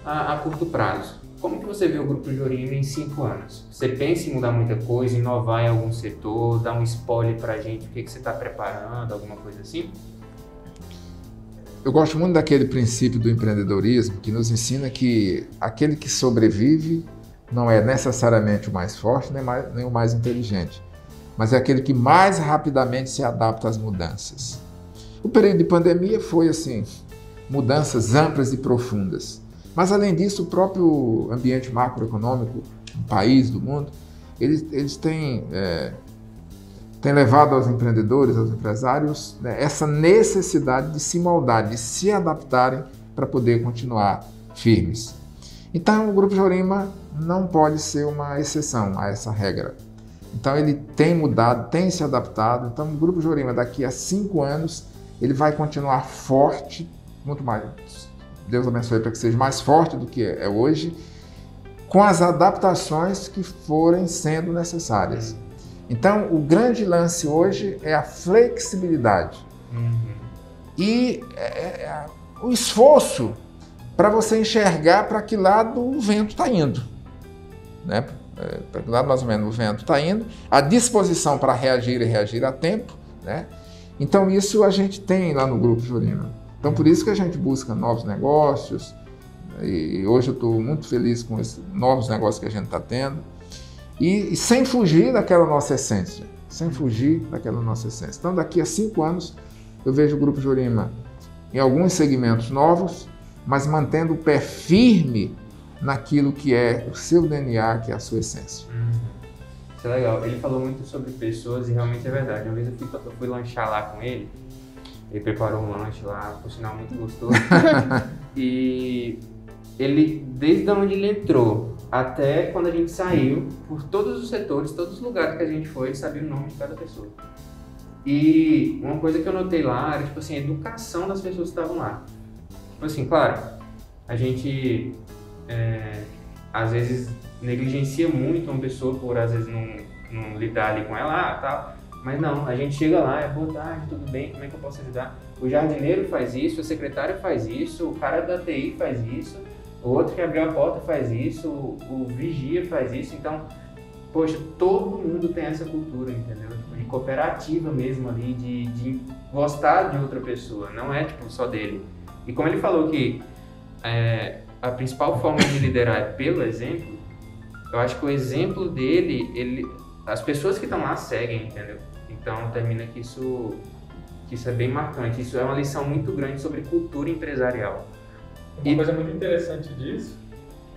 a curto prazo, como que você vê o Grupo Jorima em 5 anos? Você pensa em mudar muita coisa, inovar em algum setor, dar um spoiler pra gente, o que você está preparando, alguma coisa assim? Eu gosto muito daquele princípio do empreendedorismo que nos ensina que aquele que sobrevive não é necessariamente o mais forte nem o mais inteligente, mas é aquele que mais rapidamente se adapta às mudanças. O período de pandemia foi assim, mudanças amplas e profundas. Mas além disso, o próprio ambiente macroeconômico do país, do mundo, eles têm levado aos empreendedores, aos empresários, essa necessidade de se moldar, de se adaptarem para poder continuar firmes. Então, o Grupo Jorima não pode ser uma exceção a essa regra. Então, ele tem mudado, tem se adaptado. Então, o Grupo Jorima, daqui a 5 anos, ele vai continuar forte, muito mais. Deus abençoe para que seja mais forte do que é hoje, com as adaptações que forem sendo necessárias. Então, o grande lance hoje é a flexibilidade e o esforço para você enxergar para que lado o vento está indo, né? Para que lado mais ou menos o vento está indo, a disposição para reagir e reagir a tempo, né? Então, isso a gente tem lá no Grupo Jorima. Então, por isso que a gente busca novos negócios e hoje eu estou muito feliz com esses novos negócios que a gente está tendo. E sem fugir daquela nossa essência, Então, daqui a 5 anos, eu vejo o Grupo Jorima em alguns segmentos novos, mas mantendo o pé firme naquilo que é o seu DNA, que é a sua essência. Isso é legal. Ele falou muito sobre pessoas e realmente é verdade. Uma vez eu fui lanchar lá com ele Ele preparou um lanche lá, por sinal muito gostoso. E ele, desde onde ele entrou até quando a gente saiu, por todos os setores, todos os lugares que a gente foi, ele sabia o nome de cada pessoa. E uma coisa que eu notei lá era, tipo assim, a educação das pessoas que estavam lá. Tipo assim, claro, a gente às vezes negligencia muito uma pessoa por às vezes não lidar ali com ela, tal. Mas não, a gente chega lá, boa tarde, tudo bem, como é que eu posso ajudar? O jardineiro faz isso, a secretária faz isso, o cara da TI faz isso, o outro que abriu a porta faz isso, o vigia faz isso. Então, poxa, todo mundo tem essa cultura, entendeu? De cooperativa mesmo ali, de gostar de outra pessoa, não é tipo só dele. E como ele falou que a principal forma de liderar é pelo exemplo, eu acho que o exemplo dele, as pessoas que estão lá seguem, entendeu? Então termina que isso é bem marcante. Isso é uma lição muito grande sobre cultura empresarial. Uma coisa muito interessante disso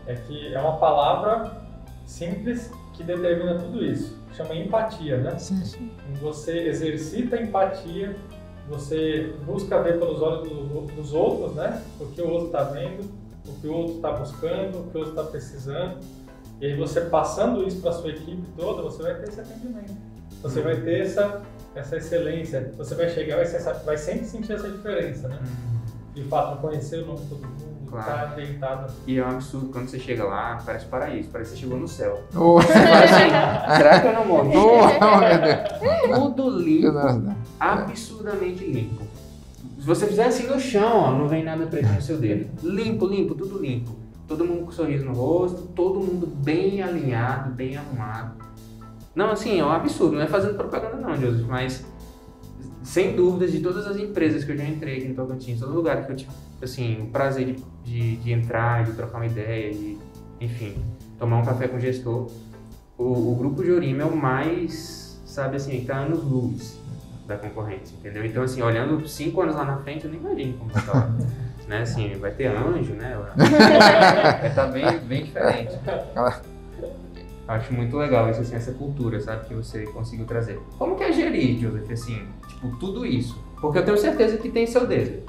é que é uma palavra simples que determina tudo isso. Chama empatia, né? Sim. Você exercita a empatia, você busca ver pelos olhos dos outros, né? O que o outro está vendo, o que o outro está buscando, o que o outro está precisando. E aí você passando isso para a sua equipe toda, você vai ter esse atendimento. Você vai ter essa excelência. Você vai chegar e vai sempre sentir essa diferença, né? De fato, conhecer o nome de todo mundo, estar deitado. E é um absurdo, quando você chega lá, parece paraíso, parece que você chegou no céu. Você fala assim, será que eu não morri? Tudo limpo, Deus. absurdamente limpo. Se você fizer assim no chão, ó, não vem nada preto no seu dedo. Limpo, tudo limpo. Todo mundo com sorriso no rosto, todo mundo bem alinhado, bem arrumado. Não, assim, é um absurdo, não é fazendo propaganda não, Joseph, mas sem dúvidas, de todas as empresas que eu já entrei aqui em Tocantins, todo lugar que eu tive, assim, o prazer de entrar, de trocar uma ideia, de, enfim, tomar um café com o gestor, o Grupo Jorima é o mais, sabe assim, tá anos-luz da concorrência, entendeu? Então, assim, olhando 5 anos lá na frente, eu nem imagino como vai estar lá. Né, assim, vai ter anjo, né? Vai estar bem diferente. Acho muito legal isso, assim, essa cultura, sabe, que você conseguiu trazer. Como que é gerir, Joseph, assim, tipo, tudo isso? Porque eu tenho certeza que tem seu dedo.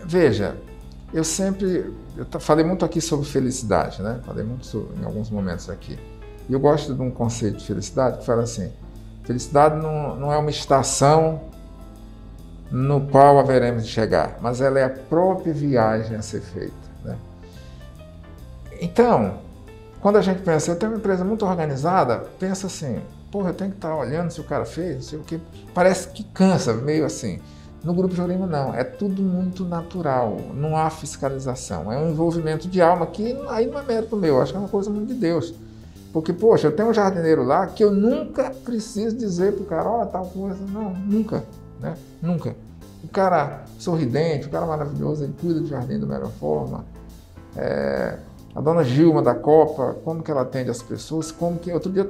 Veja, eu falei muito aqui sobre felicidade, né? Falei muito em alguns momentos aqui. E eu gosto de um conceito de felicidade que fala assim, felicidade não é uma estação no qual haveremos de chegar, mas ela é a própria viagem a ser feita, né? Então, quando a gente pensa, eu tenho uma empresa muito organizada, pensa assim, porra, eu tenho que estar olhando se o cara fez, não sei o quê. Parece que cansa, meio assim. No Grupo Jorima não, é tudo muito natural, não há fiscalização, é um envolvimento de alma que aí não é mérito meu, acho que é uma coisa muito de Deus. Porque, poxa, eu tenho um jardineiro lá que eu nunca preciso dizer pro cara, ó, tal coisa, não, nunca. Né? Nunca. O cara sorridente, o cara maravilhoso, ele cuida do jardim da melhor forma. A dona Gilma da Copa, como que ela atende as pessoas, outro dia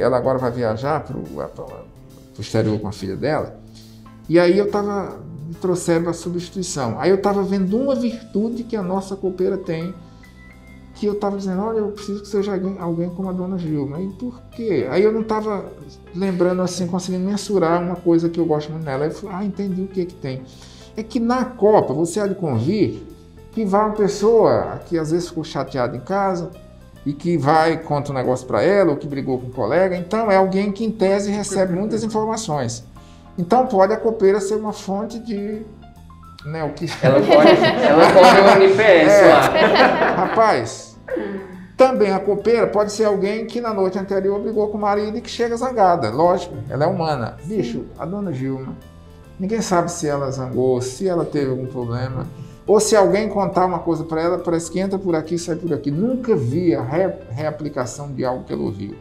ela agora vai viajar para o exterior com a filha dela, e aí me trouxeram a substituição. Aí eu estava vendo uma virtude que a nossa copeira tem, que eu estava dizendo, olha, eu preciso que seja alguém como a dona Gilma. E por quê? Aí eu não estava lembrando assim, conseguindo mensurar uma coisa que eu gosto muito nela. Aí eu falei, entendi o que tem. É que na Copa, você há de convir que vai uma pessoa que às vezes ficou chateada em casa e que vai e conta um negócio para ela, ou que brigou com um colega. Então é alguém que em tese recebe muitas informações. Então pode a copeira ser uma fonte de... Né, o que... Ela pode o NPS lá. Rapaz, também a copeira pode ser alguém que na noite anterior brigou com o marido e que chega zangada. Lógico, ela é humana. Bicho, a dona Gilma, ninguém sabe se ela zangou, se ela teve algum problema, ou se alguém contar uma coisa para ela, parece que entra por aqui e sai por aqui. Nunca vi a reaplicação de algo que ela ouviu.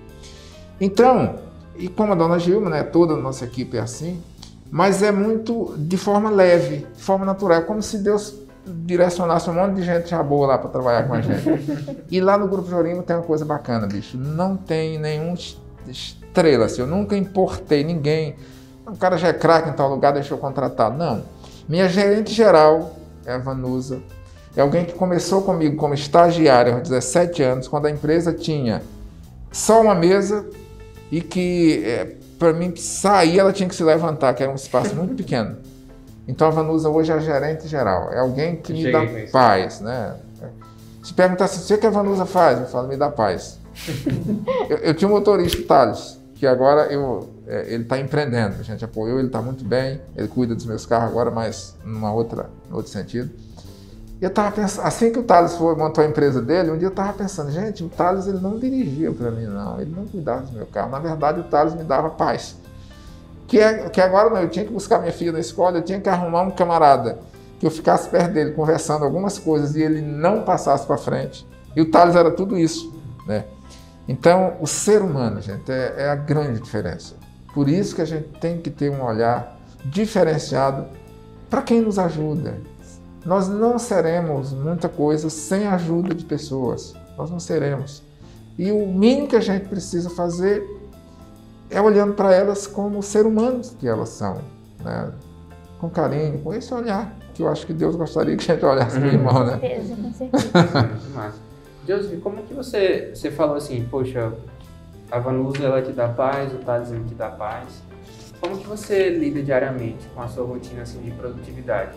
Então, e como a dona Gilma, né, toda a nossa equipe é assim, mas é muito de forma leve, de forma natural, como se Deus direcionasse um monte de gente já boa lá para trabalhar com a gente. E lá no Grupo Jorima tem uma coisa bacana, bicho, não tem nenhum estrela, assim, eu nunca importei ninguém, o cara já é craque em tal lugar, deixa eu contratar, não. Minha gerente geral é a Vanusa, é alguém que começou comigo como estagiária aos 17 anos, quando a empresa tinha só uma mesa e que para mim sair, ela tinha que se levantar, que era um espaço muito pequeno. Então a Vanusa hoje é a gerente geral, é alguém que me dá paz, né? Se perguntar assim, o que a Vanusa faz? Eu falo, me dá paz. eu tinha um motorista, o Thales, que agora ele está empreendendo, a gente apoiou, ele está muito bem, ele cuida dos meus carros agora, mas num outro sentido. E eu estava pensando, assim que o Thales montou a empresa dele, um dia eu estava pensando, gente, o Thales ele não dirigia para mim não, ele não cuidava do meu carro, na verdade o Thales me dava paz. Que agora não, eu tinha que buscar minha filha na escola, eu tinha que arrumar um camarada que eu ficasse perto dele conversando algumas coisas e ele não passasse para frente. E o Thales era tudo isso, né? Então, o ser humano, gente, é a grande diferença. Por isso que a gente tem que ter um olhar diferenciado para quem nos ajuda. Nós não seremos muita coisa sem a ajuda de pessoas. Nós não seremos. E o mínimo que a gente precisa fazer é olhando para elas como ser humanos que elas são, né? Com carinho, com esse olhar, que eu acho que Deus gostaria que a gente olhasse para o irmão, né? Com certeza. Joseph, como que você falou assim, poxa, a Vanusa ela te dá paz, o Thales ele te dá paz. Como que você lida diariamente com a sua rotina assim, de produtividade?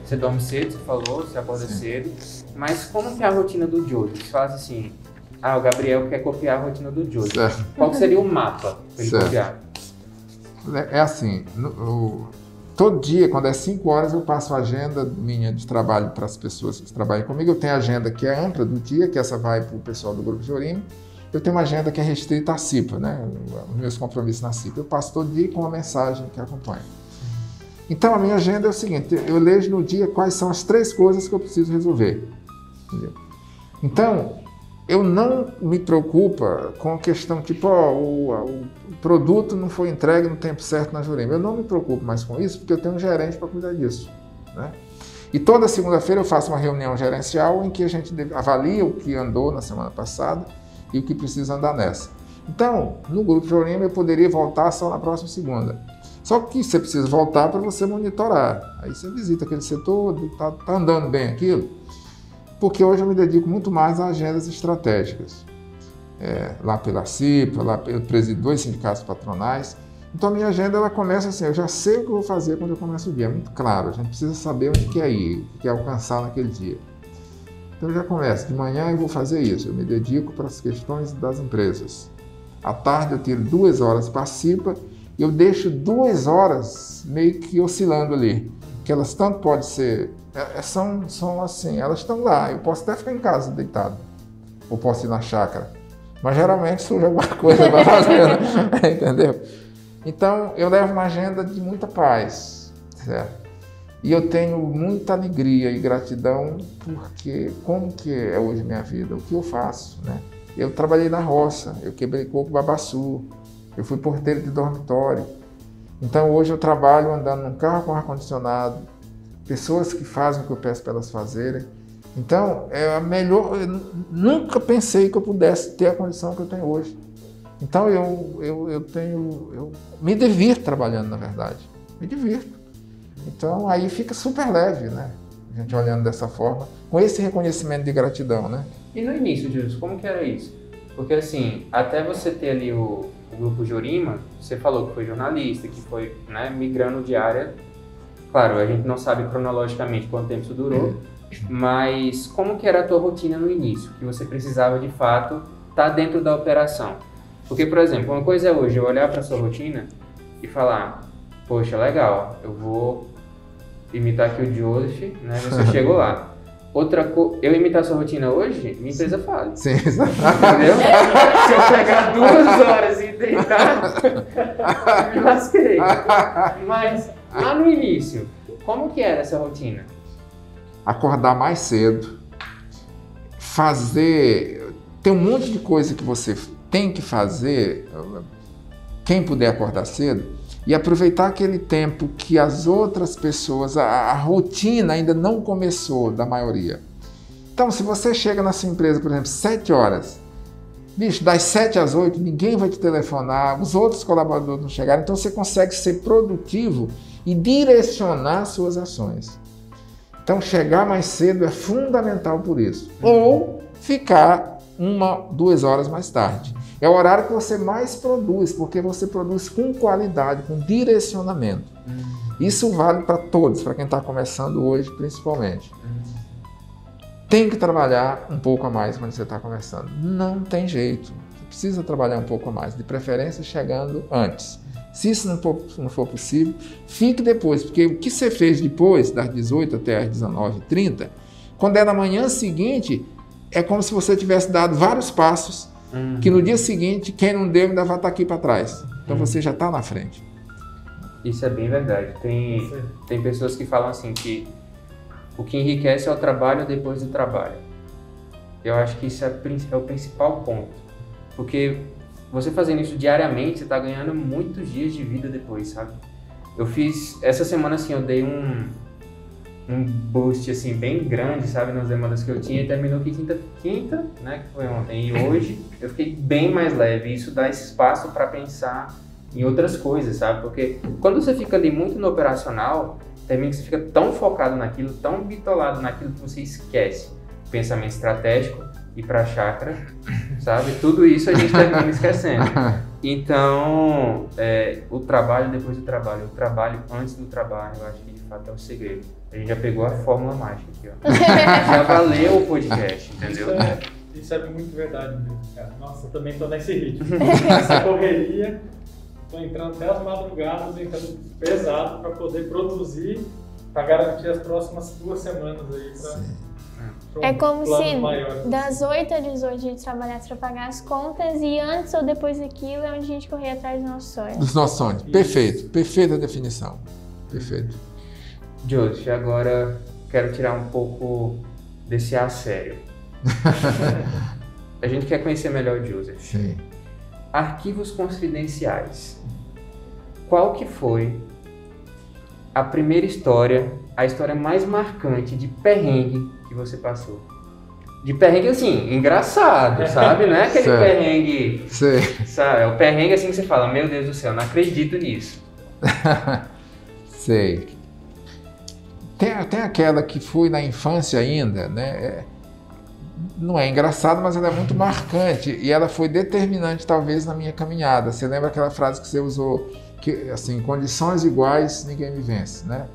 Você dorme cedo, você falou, você acorda cedo, mas como que é a rotina do Joseph? Você fala assim, o Gabriel quer copiar a rotina do Joseph. Certo. Qual que seria o mapa para ele copiar? É assim, todo dia, quando é 5 horas, eu passo a agenda minha de trabalho para as pessoas que trabalham comigo. Eu tenho a agenda que é ampla do dia, que essa vai para o pessoal do Grupo Jorima. Eu tenho uma agenda que é restrita à CIPA, né? Os meus compromissos na CIPA. Eu passo todo dia com uma mensagem que acompanha. Então, a minha agenda é o seguinte, eu leio no dia quais são as 3 coisas que eu preciso resolver. Entendeu? Então, eu não me preocupo com a questão tipo, o produto não foi entregue no tempo certo na Jorima. Eu não me preocupo mais com isso, porque eu tenho um gerente para cuidar disso, né? E toda segunda-feira eu faço uma reunião gerencial em que a gente avalia o que andou na semana passada e o que precisa andar nessa. Então, no Grupo Jorima eu poderia voltar só na próxima segunda. Só que você precisa voltar para você monitorar. Aí você visita aquele setor, tá andando bem aquilo. Porque hoje eu me dedico muito mais a agendas estratégicas. Lá pela CIPA, lá eu presido 2 sindicatos patronais. Então a minha agenda ela começa assim, eu já sei o que eu vou fazer quando eu começo o dia, é muito claro, a gente precisa saber onde quer ir, o que quer alcançar naquele dia. Então eu já começo, de manhã eu vou fazer isso, eu me dedico para as questões das empresas. À tarde eu tiro 2 horas para a CIPA e eu deixo 2 horas meio que oscilando ali, que elas tanto podem ser... São assim, elas estão lá, eu posso até ficar em casa deitado, ou posso ir na chácara, mas geralmente surge alguma coisa para fazer, né? Entendeu? Então, eu levo uma agenda de muita paz, certo? E eu tenho muita alegria e gratidão porque como que é hoje minha vida, o que eu faço, né? Eu trabalhei na roça, eu quebrei coco babaçu, eu fui porteiro de dormitório, então hoje eu trabalho andando num carro com ar-condicionado, pessoas que fazem o que eu peço para elas fazerem. Então, é a melhor... Eu nunca pensei que eu pudesse ter a condição que eu tenho hoje. Então, eu me divirto trabalhando, na verdade. Me divirto. Então, aí fica super leve, né? A gente olhando dessa forma, com esse reconhecimento de gratidão, né? E no início, Jesus, como que era isso? Porque, assim, até você ter ali o Grupo Jorima, você falou que foi jornalista, que foi, né, migrando de área. Claro, a gente não sabe cronologicamente quanto tempo isso durou, mas como que era a tua rotina no início? Que você precisava, de fato, estar dentro da operação. Porque, por exemplo, uma coisa é hoje eu olhar para a sua rotina e falar, poxa, legal, eu vou imitar aqui o Joseph, né? Você chegou lá. Eu imitar a sua rotina hoje, minha empresa fala. Sim, exato. Entendeu? Se eu pegar 2 horas e deitar, me lasquei. Mas... lá no início, como que era essa rotina? Acordar mais cedo, tem um monte de coisa que você tem que fazer, quem puder acordar cedo, e aproveitar aquele tempo que as outras pessoas, a rotina ainda não começou da maioria. Então, se você chega na sua empresa, por exemplo, 7 horas, bicho, das 7 às 8, ninguém vai te telefonar, os outros colaboradores não chegaram, então você consegue ser produtivo e direcionar suas ações. Então, chegar mais cedo é fundamental por isso. Ou ficar 1, 2 horas mais tarde. É o horário que você mais produz, porque você produz com qualidade, com direcionamento. Isso vale para todos, para quem está começando hoje, principalmente. Tem que trabalhar um pouco a mais quando você está começando. Não tem jeito. Você precisa trabalhar um pouco a mais, de preferência chegando antes. Se isso não for possível, fique depois, porque o que você fez depois, das 18 até as 19h30, quando é na manhã seguinte, é como se você tivesse dado vários passos, que no dia seguinte, quem não deu ainda vai estar aqui para trás. Então você já está na frente. Isso é bem verdade. Tem pessoas que falam assim que o que enriquece é o trabalho depois do trabalho. Eu acho que isso é o principal ponto. Porque você fazendo isso diariamente, você está ganhando muitos dias de vida depois, sabe? Eu fiz, essa semana assim, eu dei um boost assim, bem grande, sabe, nas demandas que eu tinha, e terminou que quinta, né, que foi ontem, e hoje eu fiquei bem mais leve. Isso dá esse espaço para pensar em outras coisas, sabe? Porque quando você fica ali muito no operacional, termina que você fica tão focado naquilo, tão bitolado naquilo, que você esquece o pensamento estratégico, ir para a chácara, sabe? Tudo isso a gente termina esquecendo. Então, o trabalho depois do trabalho, o trabalho antes do trabalho, eu acho que de fato é o segredo. A gente já pegou a fórmula mágica aqui, ó. Já valeu o podcast, entendeu? Isso é muito verdade mesmo, cara. Nossa, eu também tô nesse ritmo. Essa correria, tô entrando até as madrugadas, entrando pesado para poder produzir, para garantir as próximas 2 semanas aí É como se das 8 às 18 a gente trabalhasse para pagar as contas, e antes ou depois daquilo é onde a gente corria atrás dos nossos sonhos. Dos nossos sonhos. Perfeito. Perfeita definição. Perfeito. Joseph, agora quero tirar um pouco desse ar sério. A gente quer conhecer melhor o Joseph. Sim. Arquivos confidenciais. Qual que foi a primeira história, a história mais marcante de perrengue que você passou? De perrengue assim, engraçado, sabe? Não é aquele certo. Perrengue, Sei. sabe? É o perrengue assim que você fala, meu Deus do céu, não acredito nisso. Sei. Tem aquela que foi na infância ainda, né? Não é engraçado, mas ela é muito marcante, e ela foi determinante talvez na minha caminhada. Você lembra aquela frase que você usou, que assim, condições iguais ninguém me vence, né?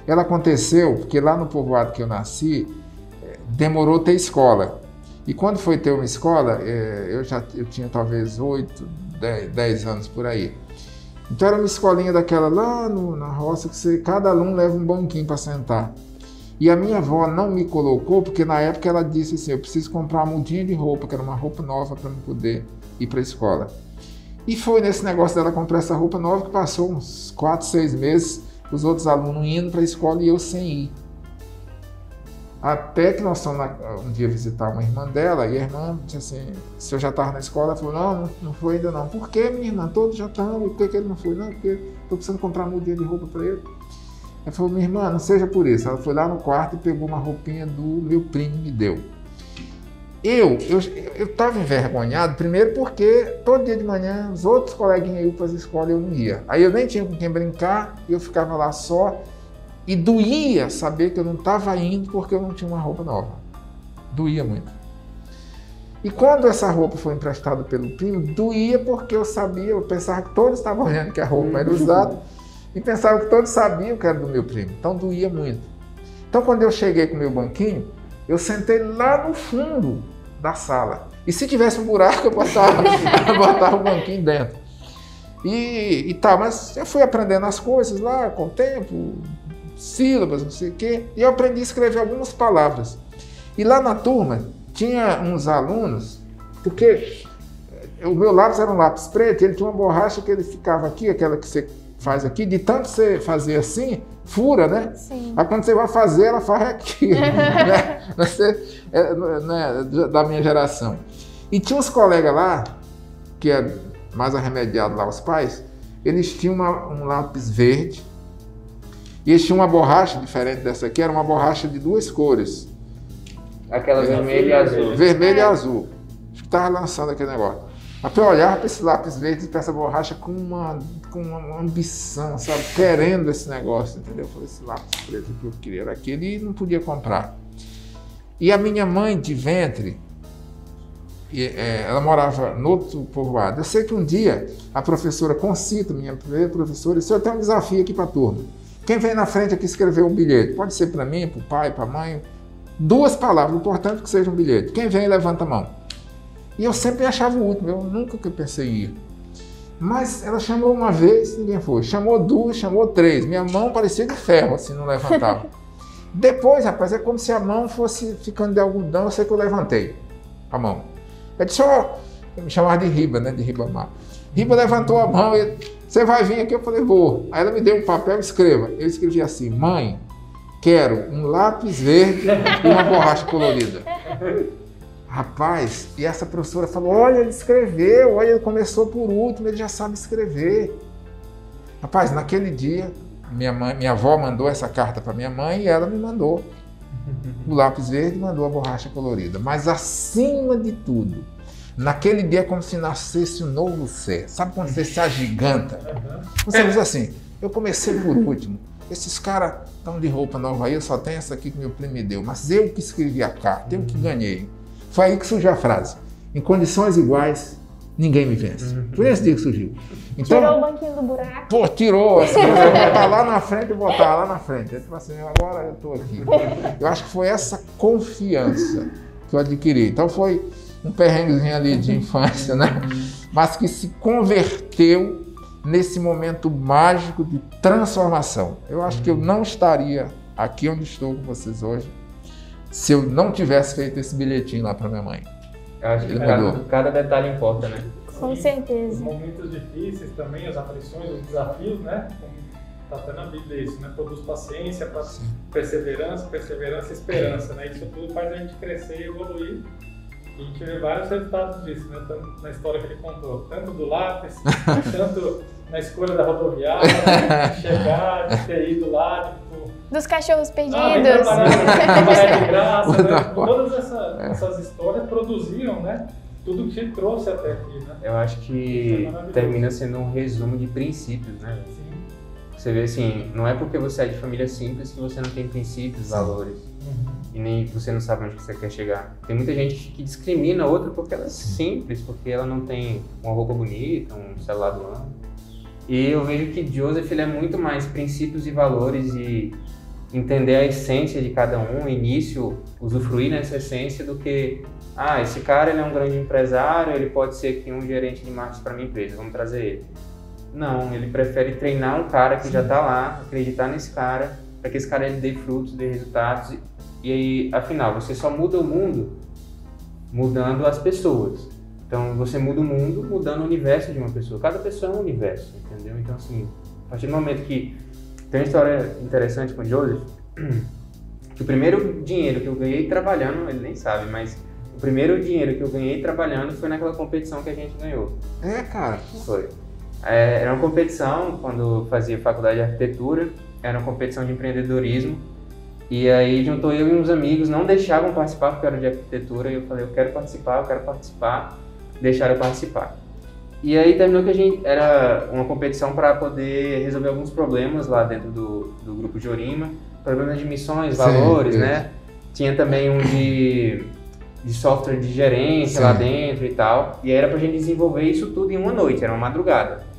Ela aconteceu porque lá no povoado que eu nasci, demorou ter escola. E quando foi ter uma escola, eu tinha talvez 8, 10 anos por aí. Então era uma escolinha daquela lá na roça, que cada aluno leva um banquinho para sentar. E a minha avó não me colocou, porque na época ela disse assim, eu preciso comprar uma mudinha de roupa, que era uma roupa nova para eu poder ir para a escola. E foi nesse negócio dela comprar essa roupa nova que passou uns 4, 6 meses, os outros alunos indo para a escola e eu sem ir. Até que nós fomos um dia visitar uma irmã dela, e a irmã disse assim, se eu já estava na escola, ela falou, não foi ainda não. Por que, minha irmã? Todos já estão, por que ele não foi? Não, porque estou precisando comprar uma mudinha de roupa para ele. Ela falou, minha irmã, não seja por isso. Ela foi lá no quarto e pegou uma roupinha do meu primo e me deu. Eu estava envergonhado, primeiro porque todo dia de manhã os outros coleguinhas iam para a escola e eu não ia. Aí eu nem tinha com quem brincar, eu ficava lá só. E doía saber que eu não estava indo porque eu não tinha uma roupa nova. Doía muito. E quando essa roupa foi emprestada pelo primo, doía porque eu pensava que todos estavam olhando que a roupa era usada e pensava que todos sabiam que era do meu primo. Então doía muito. Então quando eu cheguei com o meu banquinho, eu sentei lá no fundo da sala. E se tivesse um buraco, eu botava o banquinho dentro. E tal, mas eu fui aprendendo as coisas lá com o tempo, sílabas, não sei o quê, e eu aprendi a escrever algumas palavras. E lá na turma tinha uns alunos, porque o meu lápis era um lápis preto, ele tinha uma borracha que ele ficava aqui, aquela que você faz aqui, de tanto você fazer assim, fura, né? Sim. Aí quando você vai fazer, ela faz aqui, né? Você, da minha geração. E tinha uns colegas lá, que é mais arremediado lá, os pais, eles tinham um lápis verde, e eles tinham uma borracha diferente dessa aqui, era uma borracha de 2 cores. Aquela vermelha e azul. Vermelho e azul. Acho que estava lançando aquele negócio. Aí eu olhava para esse lápis verde e para essa borracha com uma ambição, sabe? Querendo esse negócio, entendeu? Eu falei, esse lápis preto que eu queria era aquele e não podia comprar. E a minha mãe de ventre, ela morava no outro povoado. Eu sei que um dia a professora Concita, minha primeira professora, disse: eu tenho um desafio aqui para a turma. Quem vem na frente aqui escrever um bilhete? Pode ser para mim, para o pai, para a mãe. 2 palavras, o importante é que seja um bilhete. Quem vem, levanta a mão. E eu sempre achava o último, eu nunca pensei em ir. Mas ela chamou uma vez, ninguém foi. Chamou 2, chamou 3. Minha mão parecia de ferro, assim, não levantava. Depois, rapaz, é como se a mão fosse ficando de algodão, eu sei que eu levantei a mão. Eu disse: eu me chamava de Riba, né, de Ribamar. Riba levantou a mão e: você vai vir aqui? Eu falei: vou. Aí ela me deu um papel, escreva. Eu escrevi assim: mãe, quero um lápis verde e uma borracha colorida. Rapaz, e essa professora falou: olha, ele escreveu, olha, ele começou por último, ele já sabe escrever. Rapaz, naquele dia, minha avó mandou essa carta para minha mãe e ela me mandou o lápis verde e mandou a borracha colorida. Mas acima de tudo, naquele dia é como se nascesse um novo ser. Sabe quando você se agiganta? Você diz assim: eu comecei por último. Esses caras estão de roupa nova aí, eu só tenho essa aqui que meu primo me deu. Mas eu que escrevi a carta, eu que ganhei. Foi aí que surgiu a frase: em condições iguais, ninguém me vence. Foi nesse dia que surgiu. Então, tirou o banquinho do buraco. Pô, tirou. Assim, eu vou botar lá na frente e botar lá na frente. Eu, tipo assim, agora eu estou aqui. Eu acho que foi essa confiança que eu adquiri. Então foi um perrenguezinho ali de infância, né? Mas que se converteu nesse momento mágico de transformação. Eu acho que eu não estaria aqui onde estou com vocês hoje se eu não tivesse feito esse bilhetinho lá para minha mãe. Eu acho que cada detalhe importa, né? Com certeza. Os momentos difíceis também, as aflições, os desafios, né? Está até na Bíblia isso, né? Produz paciência, perseverança e esperança, né? Isso tudo faz a gente crescer e evoluir. E a gente vê vários resultados disso, né? Tanto na história que ele contou, tanto do lápis, tanto na escolha da rodoviária, de chegar, de ter ido lá, dos cachorros perdidos. Trabalhar de graça, né? Todas essas histórias produziram, né? Tudo que te trouxe até aqui, né? Eu acho que termina sendo um resumo de princípios, né? Sim. Você vê assim, não é porque você é de família simples que você não tem princípios, valores. E nem você não sabe onde você quer chegar. Tem muita gente que discrimina a outra porque ela é simples, porque ela não tem uma roupa bonita, um celular do ano. E eu vejo que Joseph ele é muito mais princípios e valores e entender a essência de cada um, início, usufruir nessa essência do que esse cara ele é um grande empresário, ele pode ser aqui um gerente de marketing para minha empresa, vamos trazer ele. Não, ele prefere treinar um cara que já está lá, acreditar nesse cara, para que esse cara ele dê frutos, dê resultados. E aí, afinal, você só muda o mundo mudando as pessoas. Então, você muda o mundo mudando o universo de uma pessoa. Cada pessoa é um universo, entendeu? Então, assim, a partir do momento que... Tem uma história interessante com o Joseph, que o primeiro dinheiro que eu ganhei trabalhando, ele nem sabe, mas o primeiro dinheiro que eu ganhei trabalhando foi naquela competição que a gente ganhou. É, cara? Foi. Era uma competição, quando eu fazia faculdade de arquitetura, era uma competição de empreendedorismo. E aí juntou eu e uns amigos, não deixavam participar porque era de arquitetura, e eu falei: eu quero participar, deixaram eu participar. E aí terminou que a gente era uma competição para poder resolver alguns problemas lá dentro do grupo de Orima, problemas de missões, valores, né? Tinha também um de software de gerência lá dentro e tal, e era pra gente desenvolver isso tudo em uma noite, era uma madrugada.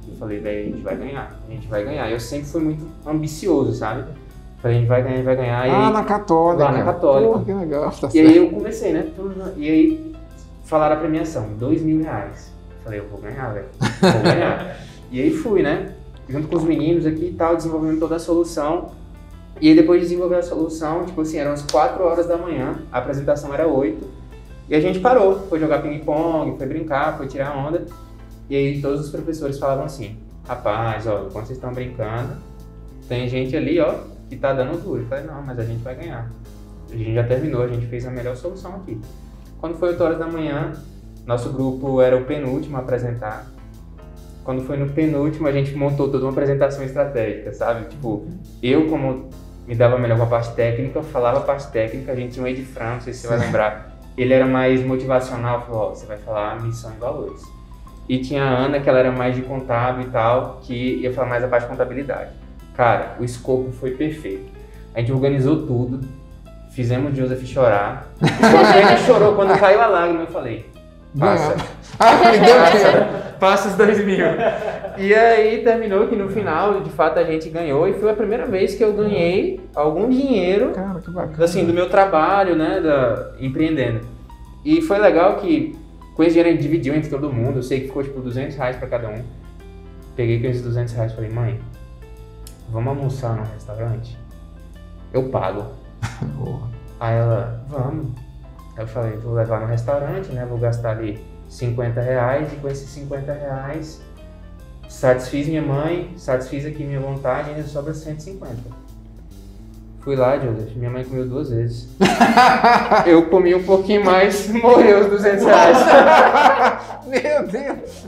Eu falei: velho, a gente vai ganhar. Eu sempre fui muito ambicioso, sabe? Falei: a gente vai ganhar. E aí, na Católica. Lá na Católica. Pô, que legal, tá e certo. aí eu comecei, né? E aí falaram a premiação, R$2.000. Falei: eu vou ganhar, velho. Vou ganhar. E aí fui, né? Junto com os meninos aqui e tal, desenvolvendo toda a solução. E aí depois de desenvolver a solução, tipo assim, eram as 4 horas da manhã, a apresentação era 8. E a gente parou, foi jogar ping-pong, foi brincar, foi tirar onda. E aí todos os professores falavam assim: rapaz, ó, enquanto vocês estão brincando, tem gente ali, ó, que tá dando duro. Eu falei: não, mas a gente vai ganhar. A gente já terminou, a gente fez a melhor solução aqui. Quando foi 8 horas da manhã, nosso grupo era o penúltimo a apresentar. Quando foi no penúltimo, a gente montou toda uma apresentação estratégica, sabe? Tipo, eu como me dava melhor com a parte técnica, eu falava a parte técnica, a gente tinha o Ed Fran, não sei se você vai lembrar. Ele era mais motivacional, falou: ó, você vai falar missão e valores. E tinha a Ana, que ela era mais de contábil e tal, que ia falar mais a parte de contabilidade. Cara, o escopo foi perfeito. A gente organizou tudo, fizemos o Joseph chorar. Quando ele chorou, quando caiu a lágrima, eu falei: Passa. Me deu Passa os 2.000. E aí terminou que no final, de fato, a gente ganhou e foi a primeira vez que eu ganhei algum dinheiro, Cara, que bacana. assim, do meu trabalho, né, empreendendo. E foi legal que com esse dinheiro a gente dividiu entre todo mundo, eu sei que ficou tipo R$200 para cada um. Peguei com esses R$200 e falei, mãe, vamos almoçar no restaurante? Eu pago. Aí ela, vamos. Aí eu falei, vou levar no restaurante, né, vou gastar ali R$50 e com esses R$50 satisfiz minha mãe, satisfiz aqui minha vontade e ainda sobra 150. Fui lá, Joseph, minha mãe comeu 2 vezes. Eu comi um pouquinho mais, morreu os R$200. Meu Deus!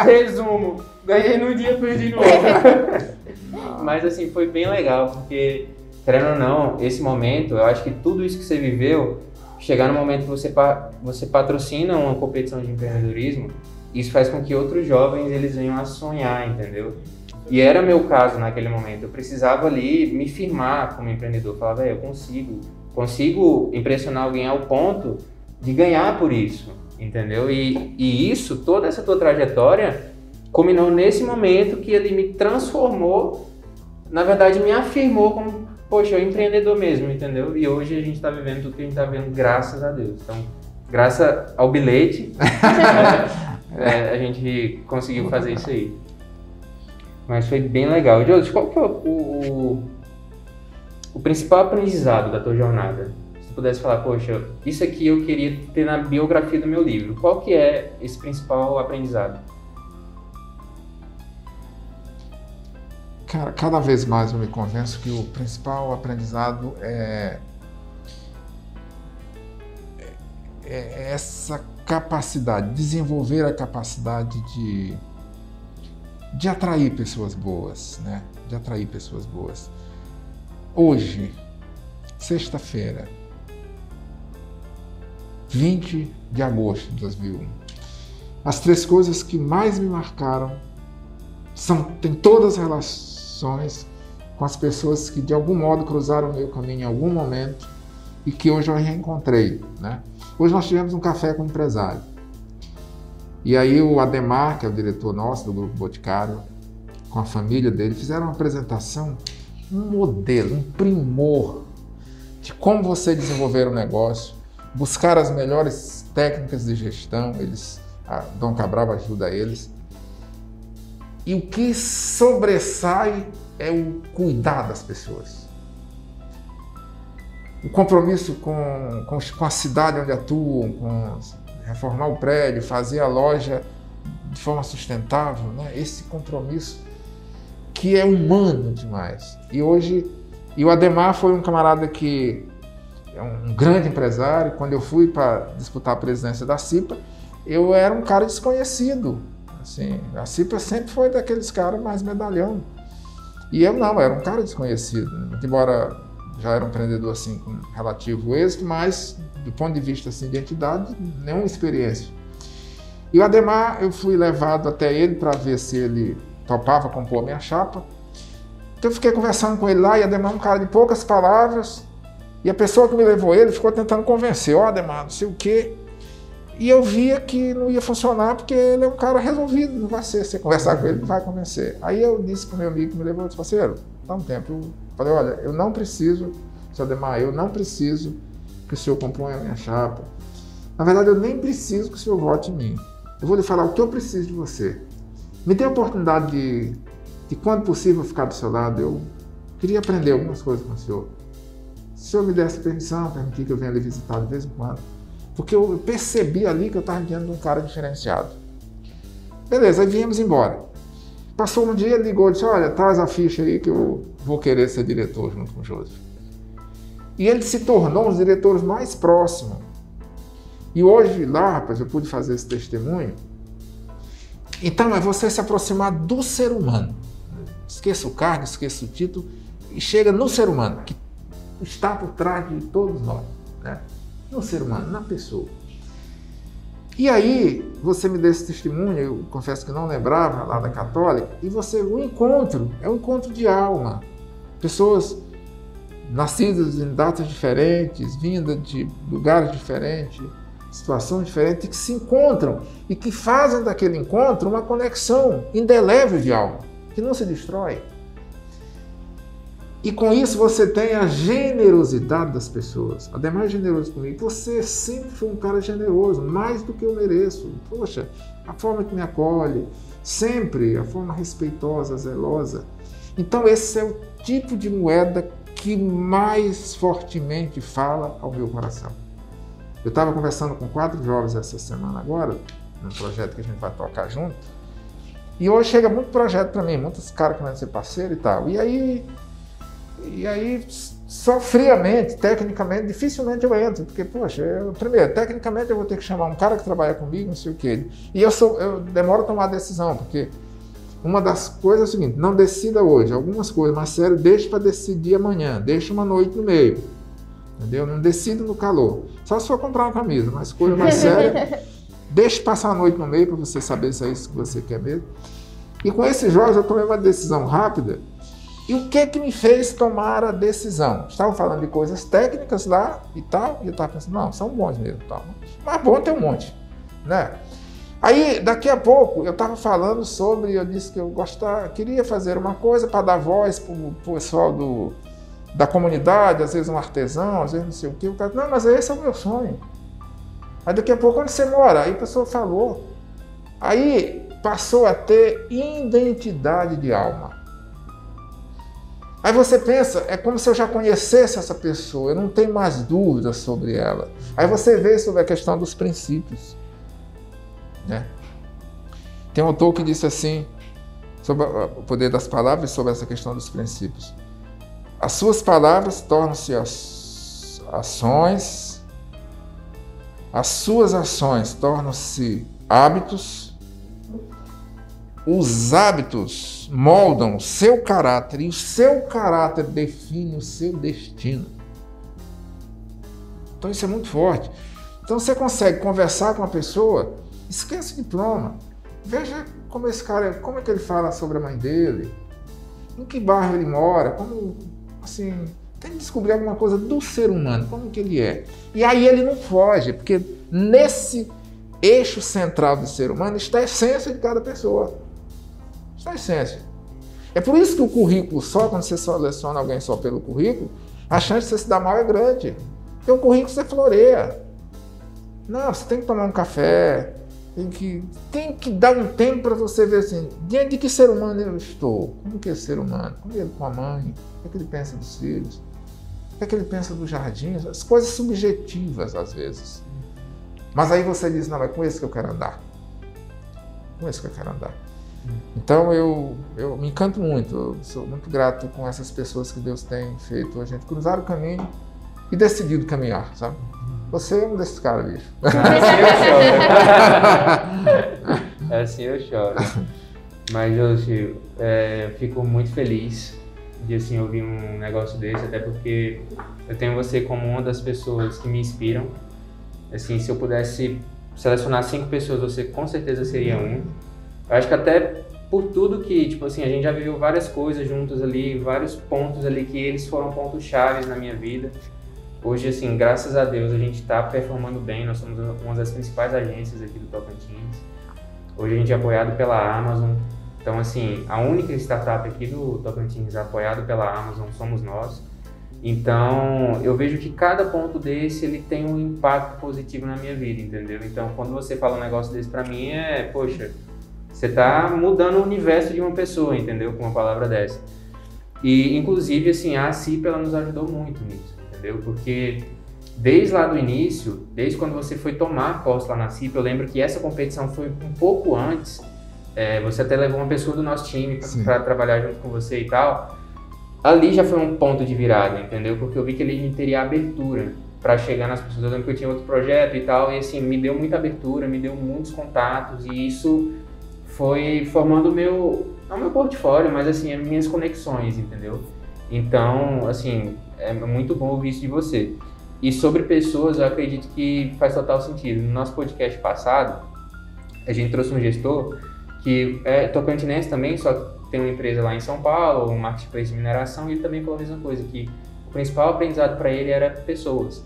Resumo, ganhei num dia, perdi no outro. Mas assim, foi bem legal, porque, querendo ou não, esse momento, eu acho que tudo isso que você viveu, chegar no momento que você patrocina uma competição de empreendedorismo, isso faz com que outros jovens eles venham a sonhar, entendeu? E era meu caso naquele momento, eu precisava ali me firmar como empreendedor, falava, eu consigo impressionar alguém ao ponto de ganhar por isso, entendeu? E isso, toda essa tua trajetória, culminou nesse momento que ele me transformou, na verdade me afirmou como, poxa, eu empreendedor mesmo, entendeu? E hoje a gente está vivendo tudo que a gente está vivendo, graças a Deus. Então, graças ao bilhete, a gente conseguiu fazer isso aí. Mas foi bem legal. Joseph, qual foi o principal aprendizado da tua jornada? Se tu pudesse falar, poxa, isso aqui eu queria ter na biografia do meu livro. Qual que é esse principal aprendizado? Cara, cada vez mais eu me convenço que o principal aprendizado é essa capacidade, desenvolver a capacidade de atrair pessoas boas, né? De atrair pessoas boas. Hoje, sexta-feira, 20 de agosto de 2001, as 3 coisas que mais me marcaram tem todas as relações com as pessoas que de algum modo cruzaram o meu caminho em algum momento e que hoje eu reencontrei, né? Hoje nós tivemos um café com um empresário. E aí o Ademar, que é o diretor nosso do Grupo Boticário, com a família dele, fizeram uma apresentação, um modelo, um primor de como você desenvolver um negócio, buscar as melhores técnicas de gestão, a Dom Cabral ajuda eles. E o que sobressai é o cuidar das pessoas. O compromisso com a cidade onde atuam, com reformar o prédio, fazer a loja de forma sustentável, né? Esse compromisso que é humano demais. E o Ademar foi um camarada que é um grande empresário. Quando eu fui para disputar a presidência da CIPA, eu era um cara desconhecido. Assim, a CIPA sempre foi daqueles caras mais medalhão. E eu não, era um cara desconhecido, embora já era um empreendedor assim, com relativo êxito, mas do ponto de vista assim, de entidade, nenhuma experiência. E o Ademar, eu fui levado até ele para ver se ele topava compor a minha chapa. Então eu fiquei conversando com ele lá, e Ademar é um cara de poucas palavras, e a pessoa que me levou ele ficou tentando convencer, Ademar, não sei o quê. E eu via que não ia funcionar, porque ele é um cara resolvido, não vai ser. Você conversar com ele, não vai convencer. Aí eu disse para o meu amigo que me levou, eu disse, parceiro, dá um tempo. Eu falei, olha, eu não preciso, seu Ademar, eu não preciso que o senhor componha a minha chapa. Na verdade, eu nem preciso que o senhor vote em mim. Eu vou lhe falar o que eu preciso de você. Me dê a oportunidade de quando possível, ficar do seu lado. Eu queria aprender algumas coisas com o senhor. Se o senhor me desse permissão, permitir que eu venha lhe visitar de vez em quando. Porque eu percebi ali que eu estava diante de um cara diferenciado. Beleza, aí viemos embora. Passou um dia, ele ligou e disse, olha, traz a ficha aí que eu vou querer ser diretor junto com o Joseph. E ele se tornou um dos diretores mais próximos. E hoje, lá, rapaz, eu pude fazer esse testemunho. Então, é você se aproximar do ser humano. Esqueça o cargo, esqueça o título, e chega no ser humano, que está por trás de todos nós, né? No ser humano, na pessoa. E aí, você me deu esse testemunho, eu confesso que não lembrava, lá da Católica, e o encontro, é um encontro de alma. Pessoas nascidas em datas diferentes, vindas de lugares diferentes, situações diferentes que se encontram e que fazem daquele encontro uma conexão indelével de alma, que não se destrói. E com isso você tem a generosidade das pessoas. Ademar é generoso comigo. Você sempre foi um cara generoso, mais do que eu mereço. Poxa, a forma que me acolhe, sempre a forma respeitosa, zelosa. Então esse é o tipo de moeda que mais fortemente fala ao meu coração. Eu estava conversando com 4 jovens essa semana agora, num projeto que a gente vai tocar junto, e hoje chega muito projeto para mim, muitos caras que vão ser parceiro e tal. E aí, só friamente, tecnicamente, dificilmente eu entro, porque, poxa, primeiro, tecnicamente eu vou ter que chamar um cara que trabalha comigo, não sei o quê. E eu demoro a tomar a decisão, porque uma das coisas é o seguinte: não decida hoje, algumas coisas mais sérias, deixa para decidir amanhã, deixa uma noite no meio, entendeu? Não decida no calor, só se for comprar uma camisa, mas coisa mais séria, deixa passar a noite no meio para você saber se é isso que você quer mesmo. E com esses jogos eu tomei uma decisão rápida. E o que me fez tomar a decisão? Estavam falando de coisas técnicas lá e tal, e eu estava pensando, não, são bons mesmo, tal. Mas bom tem um monte, né? Aí, daqui a pouco, eu estava falando sobre, eu disse que eu queria fazer uma coisa para dar voz para o pessoal da comunidade, às vezes um artesão, às vezes não sei o quê. O cara, não, mas esse é o meu sonho. Aí daqui a pouco, onde você mora? Aí a pessoa falou. Aí passou a ter identidade de alma. Aí você pensa, é como se eu já conhecesse essa pessoa, eu não tenho mais dúvidas sobre ela. Aí você vê sobre a questão dos princípios, né? Tem um autor que disse assim, sobre o poder das palavras, sobre essa questão dos princípios. As suas palavras tornam-se ações, as suas ações tornam-se hábitos, os hábitos moldam o seu caráter e o seu caráter define o seu destino. Então isso é muito forte. Então você consegue conversar com uma pessoa, esquece o diploma, veja como esse cara, como é que ele fala sobre a mãe dele, em que bairro ele mora, como, assim, tem que descobrir alguma coisa do ser humano, como que ele é. E aí ele não foge, porque nesse eixo central do ser humano está a essência de cada pessoa. Está a essência. É por isso que o currículo só, quando você seleciona alguém só pelo currículo, a chance de você se dar mal é grande. Porque o currículo você floreia. Não, você tem que tomar um café, tem que dar um tempo para você ver assim, diante de que ser humano eu estou? Como que é ser humano? Como é ele com a mãe? O que é que ele pensa dos filhos? O que é que ele pensa do jardim? As coisas subjetivas, às vezes. Mas aí você diz, não, é com esse que eu quero andar. Com esse que eu quero andar. Então eu me encanto muito, eu sou muito grato com essas pessoas que Deus tem feito a gente cruzar o caminho e decidido caminhar, sabe? Você é um desses caras, bicho. Assim eu choro. Mas eu fico muito feliz de assim, ouvir um negócio desse, até porque eu tenho você como uma das pessoas que me inspiram. Assim, se eu pudesse selecionar 5 pessoas, você com certeza seria um. Eu acho que até por tudo que, tipo assim, a gente já viveu várias coisas juntos ali, vários pontos ali que eles foram pontos chaves na minha vida. Hoje, assim, graças a Deus, a gente está performando bem, nós somos uma das principais agências aqui do Tocantins. Hoje a gente é apoiado pela Amazon. Então, assim, a única startup aqui do Tocantins apoiado pela Amazon somos nós. Então, eu vejo que cada ponto desse, ele tem um impacto positivo na minha vida, entendeu? Então, quando você fala um negócio desse pra mim, poxa, você tá mudando o universo de uma pessoa, entendeu? Com uma palavra dessa. E, inclusive, assim, a CIP, ela nos ajudou muito nisso, entendeu? Porque desde lá do início, desde quando você foi tomar posse lá na CIP, eu lembro que essa competição foi um pouco antes. Você até levou uma pessoa do nosso time para trabalhar junto com você e tal. Ali já foi um ponto de virada, entendeu? Porque eu vi que ele teria abertura para chegar nas pessoas. Eu lembro que eu tinha outro projeto e tal, e assim, me deu muita abertura, me deu muitos contatos, e isso foi formando não meu portfólio, mas assim, as minhas conexões, entendeu? Então, assim, é muito bom ouvir isso de você. E sobre pessoas, eu acredito que faz total sentido. No nosso podcast passado, a gente trouxe um gestor que é tocantinense também, só que tem uma empresa lá em São Paulo, um marketplace de mineração, e ele também falou a mesma coisa, que o principal aprendizado para ele era pessoas.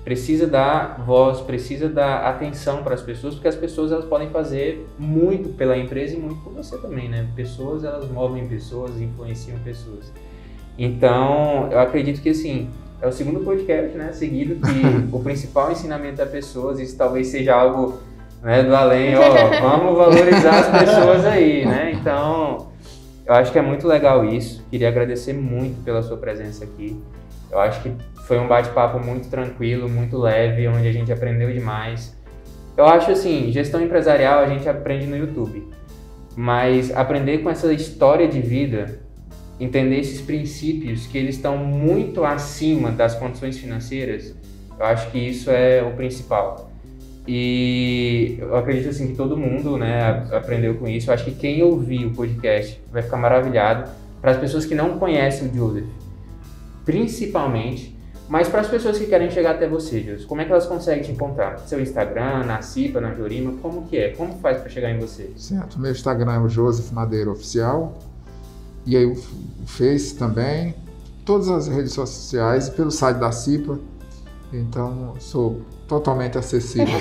precisa dar voz, precisa dar atenção para as pessoas, porque as pessoas elas podem fazer muito pela empresa e muito por você também, né? Pessoas, elas movem pessoas, influenciam pessoas. Então, eu acredito que, assim, é o segundo podcast, né, seguido, que o principal ensinamento a pessoas, isso talvez seja algo, né, do além, vamos valorizar as pessoas aí, né? Então, eu acho que é muito legal isso. Queria agradecer muito pela sua presença aqui. Eu acho que foi um bate-papo muito tranquilo, muito leve, onde a gente aprendeu demais. Eu acho assim, gestão empresarial a gente aprende no YouTube, mas aprender com essa história de vida, entender esses princípios que eles estão muito acima das condições financeiras, eu acho que isso é o principal. E eu acredito assim que todo mundo, né, aprendeu com isso. Eu acho que quem ouvir o podcast vai ficar maravilhado. Para as pessoas que não conhecem o Joseph, principalmente, mas para as pessoas que querem chegar até você, Joseph, como é que elas conseguem te encontrar? Seu Instagram, na Cipa, na Jorima, como que é? Como faz para chegar em você? Certo, meu Instagram é o Joseph Madeira Oficial, e aí o Face também, todas as redes sociais e pelo site da Cipa, então sou totalmente acessível.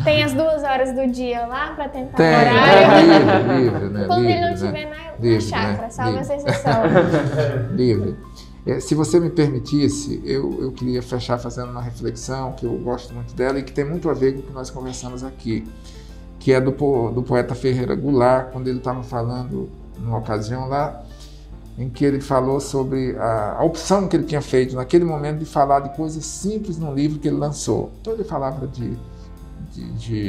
Tem as 2 horas do dia lá para tentar Tem, horário. livre, né? Quando livre, ele não né? estiver na Livre, chácara, né? salva Livre. essa exceção. Livre. Se você me permitisse, eu queria fechar fazendo uma reflexão que eu gosto muito dela e que tem muito a ver com o que nós conversamos aqui, que é do poeta Ferreira Goulart, quando ele estava falando numa ocasião lá, em que ele falou sobre a opção que ele tinha feito naquele momento de falar de coisas simples num livro que ele lançou. Então ele falava de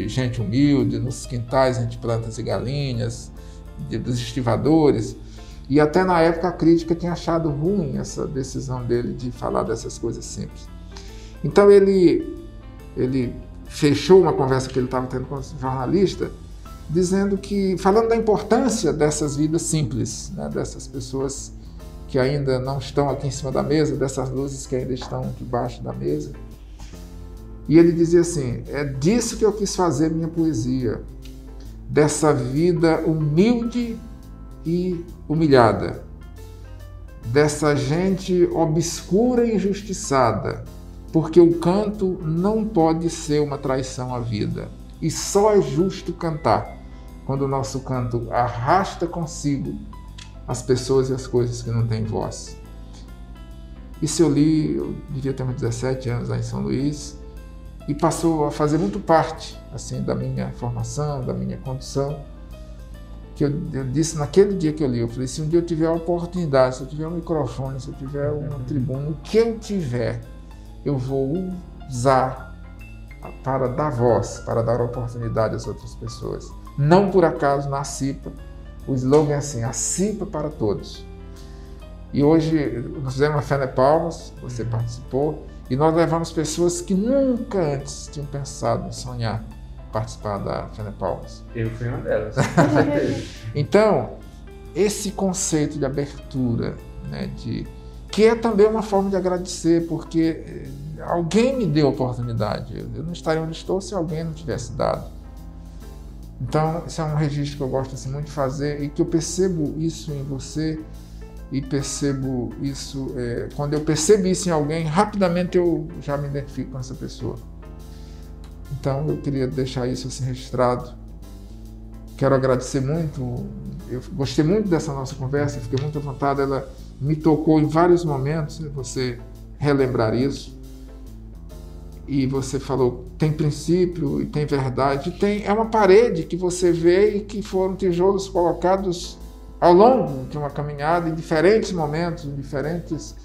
gente humilde, nos quintais entre plantas e galinhas, dos estivadores, e até na época a crítica tinha achado ruim essa decisão dele de falar dessas coisas simples. Então ele fechou uma conversa que ele estava tendo com o jornalista, dizendo que, falando da importância dessas vidas simples, né, dessas pessoas que ainda não estão aqui em cima da mesa, dessas luzes que ainda estão debaixo da mesa. E ele dizia assim, é disso que eu quis fazer minha poesia, dessa vida humilde e humilhada, dessa gente obscura e injustiçada, porque o canto não pode ser uma traição à vida, e só é justo cantar quando o nosso canto arrasta consigo as pessoas e as coisas que não têm voz. Isso eu li, eu devia ter uns 17 anos lá em São Luís, e passou a fazer muito parte assim, da minha formação, da minha condução, que eu disse naquele dia que eu li, eu falei, se um dia eu tiver a oportunidade, se eu tiver um microfone, se eu tiver uma tribuna, o que eu tiver, eu vou usar para dar voz, para dar oportunidade às outras pessoas. Não por acaso na Cipa, o slogan é assim, a Cipa para todos. E hoje nós fizemos uma Fé Palmas, você participou, e nós levamos pessoas que nunca antes tinham pensado em sonhar participar da Fé Palmas. Eu fui uma delas, com certeza. Então, esse conceito de abertura, né, que é também uma forma de agradecer, porque alguém me deu a oportunidade. Eu não estaria onde estou se alguém não tivesse dado. Então, esse é um registro que eu gosto assim, muito de fazer e que eu percebo isso em você e percebo isso, quando eu percebo isso em alguém, rapidamente eu já me identifico com essa pessoa. Então, eu queria deixar isso assim registrado. Quero agradecer muito, eu gostei muito dessa nossa conversa, fiquei muito à vontade, ela me tocou em vários momentos, você relembrar isso. E você falou, tem princípio e tem verdade, é uma parede que você vê e que foram tijolos colocados ao longo de uma caminhada, em diferentes momentos, em diferentes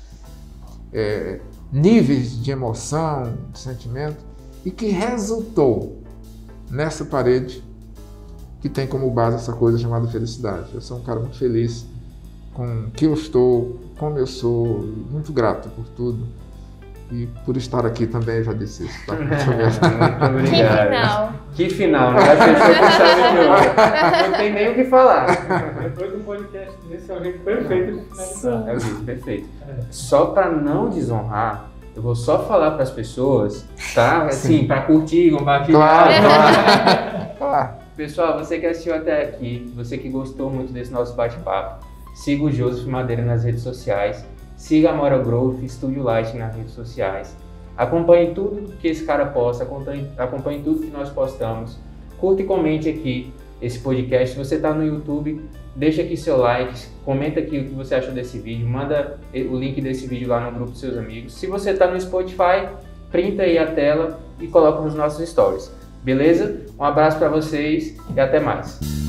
níveis de emoção, de sentimento, e que resultou nessa parede que tem como base essa coisa chamada felicidade. Eu sou um cara muito feliz com o que eu estou, como eu sou, muito grato por tudo. E por estar aqui também, já disse isso. Tá? Muito obrigado. Que final. Que final, né? Fechou com chave de ouro. Não tem nem o que falar. Depois do podcast desse é o jeito perfeito de finalizar. É o jeito perfeito. Só para não desonrar, eu vou só falar para as pessoas, tá? Assim, para curtir, compartilhar. Claro. Pessoal, você que assistiu até aqui, você que gostou muito desse nosso bate-papo, siga o Joseph Madeira nas redes sociais. Siga a Amora Growth, Estúdio Lighting nas redes sociais. Acompanhe tudo que esse cara posta, acompanhe tudo que nós postamos. Curta e comente aqui esse podcast. Se você está no YouTube, deixa aqui seu like, comenta aqui o que você achou desse vídeo, manda o link desse vídeo lá no grupo dos seus amigos. Se você está no Spotify, printa aí a tela e coloca nos nossos stories. Beleza? Um abraço para vocês e até mais.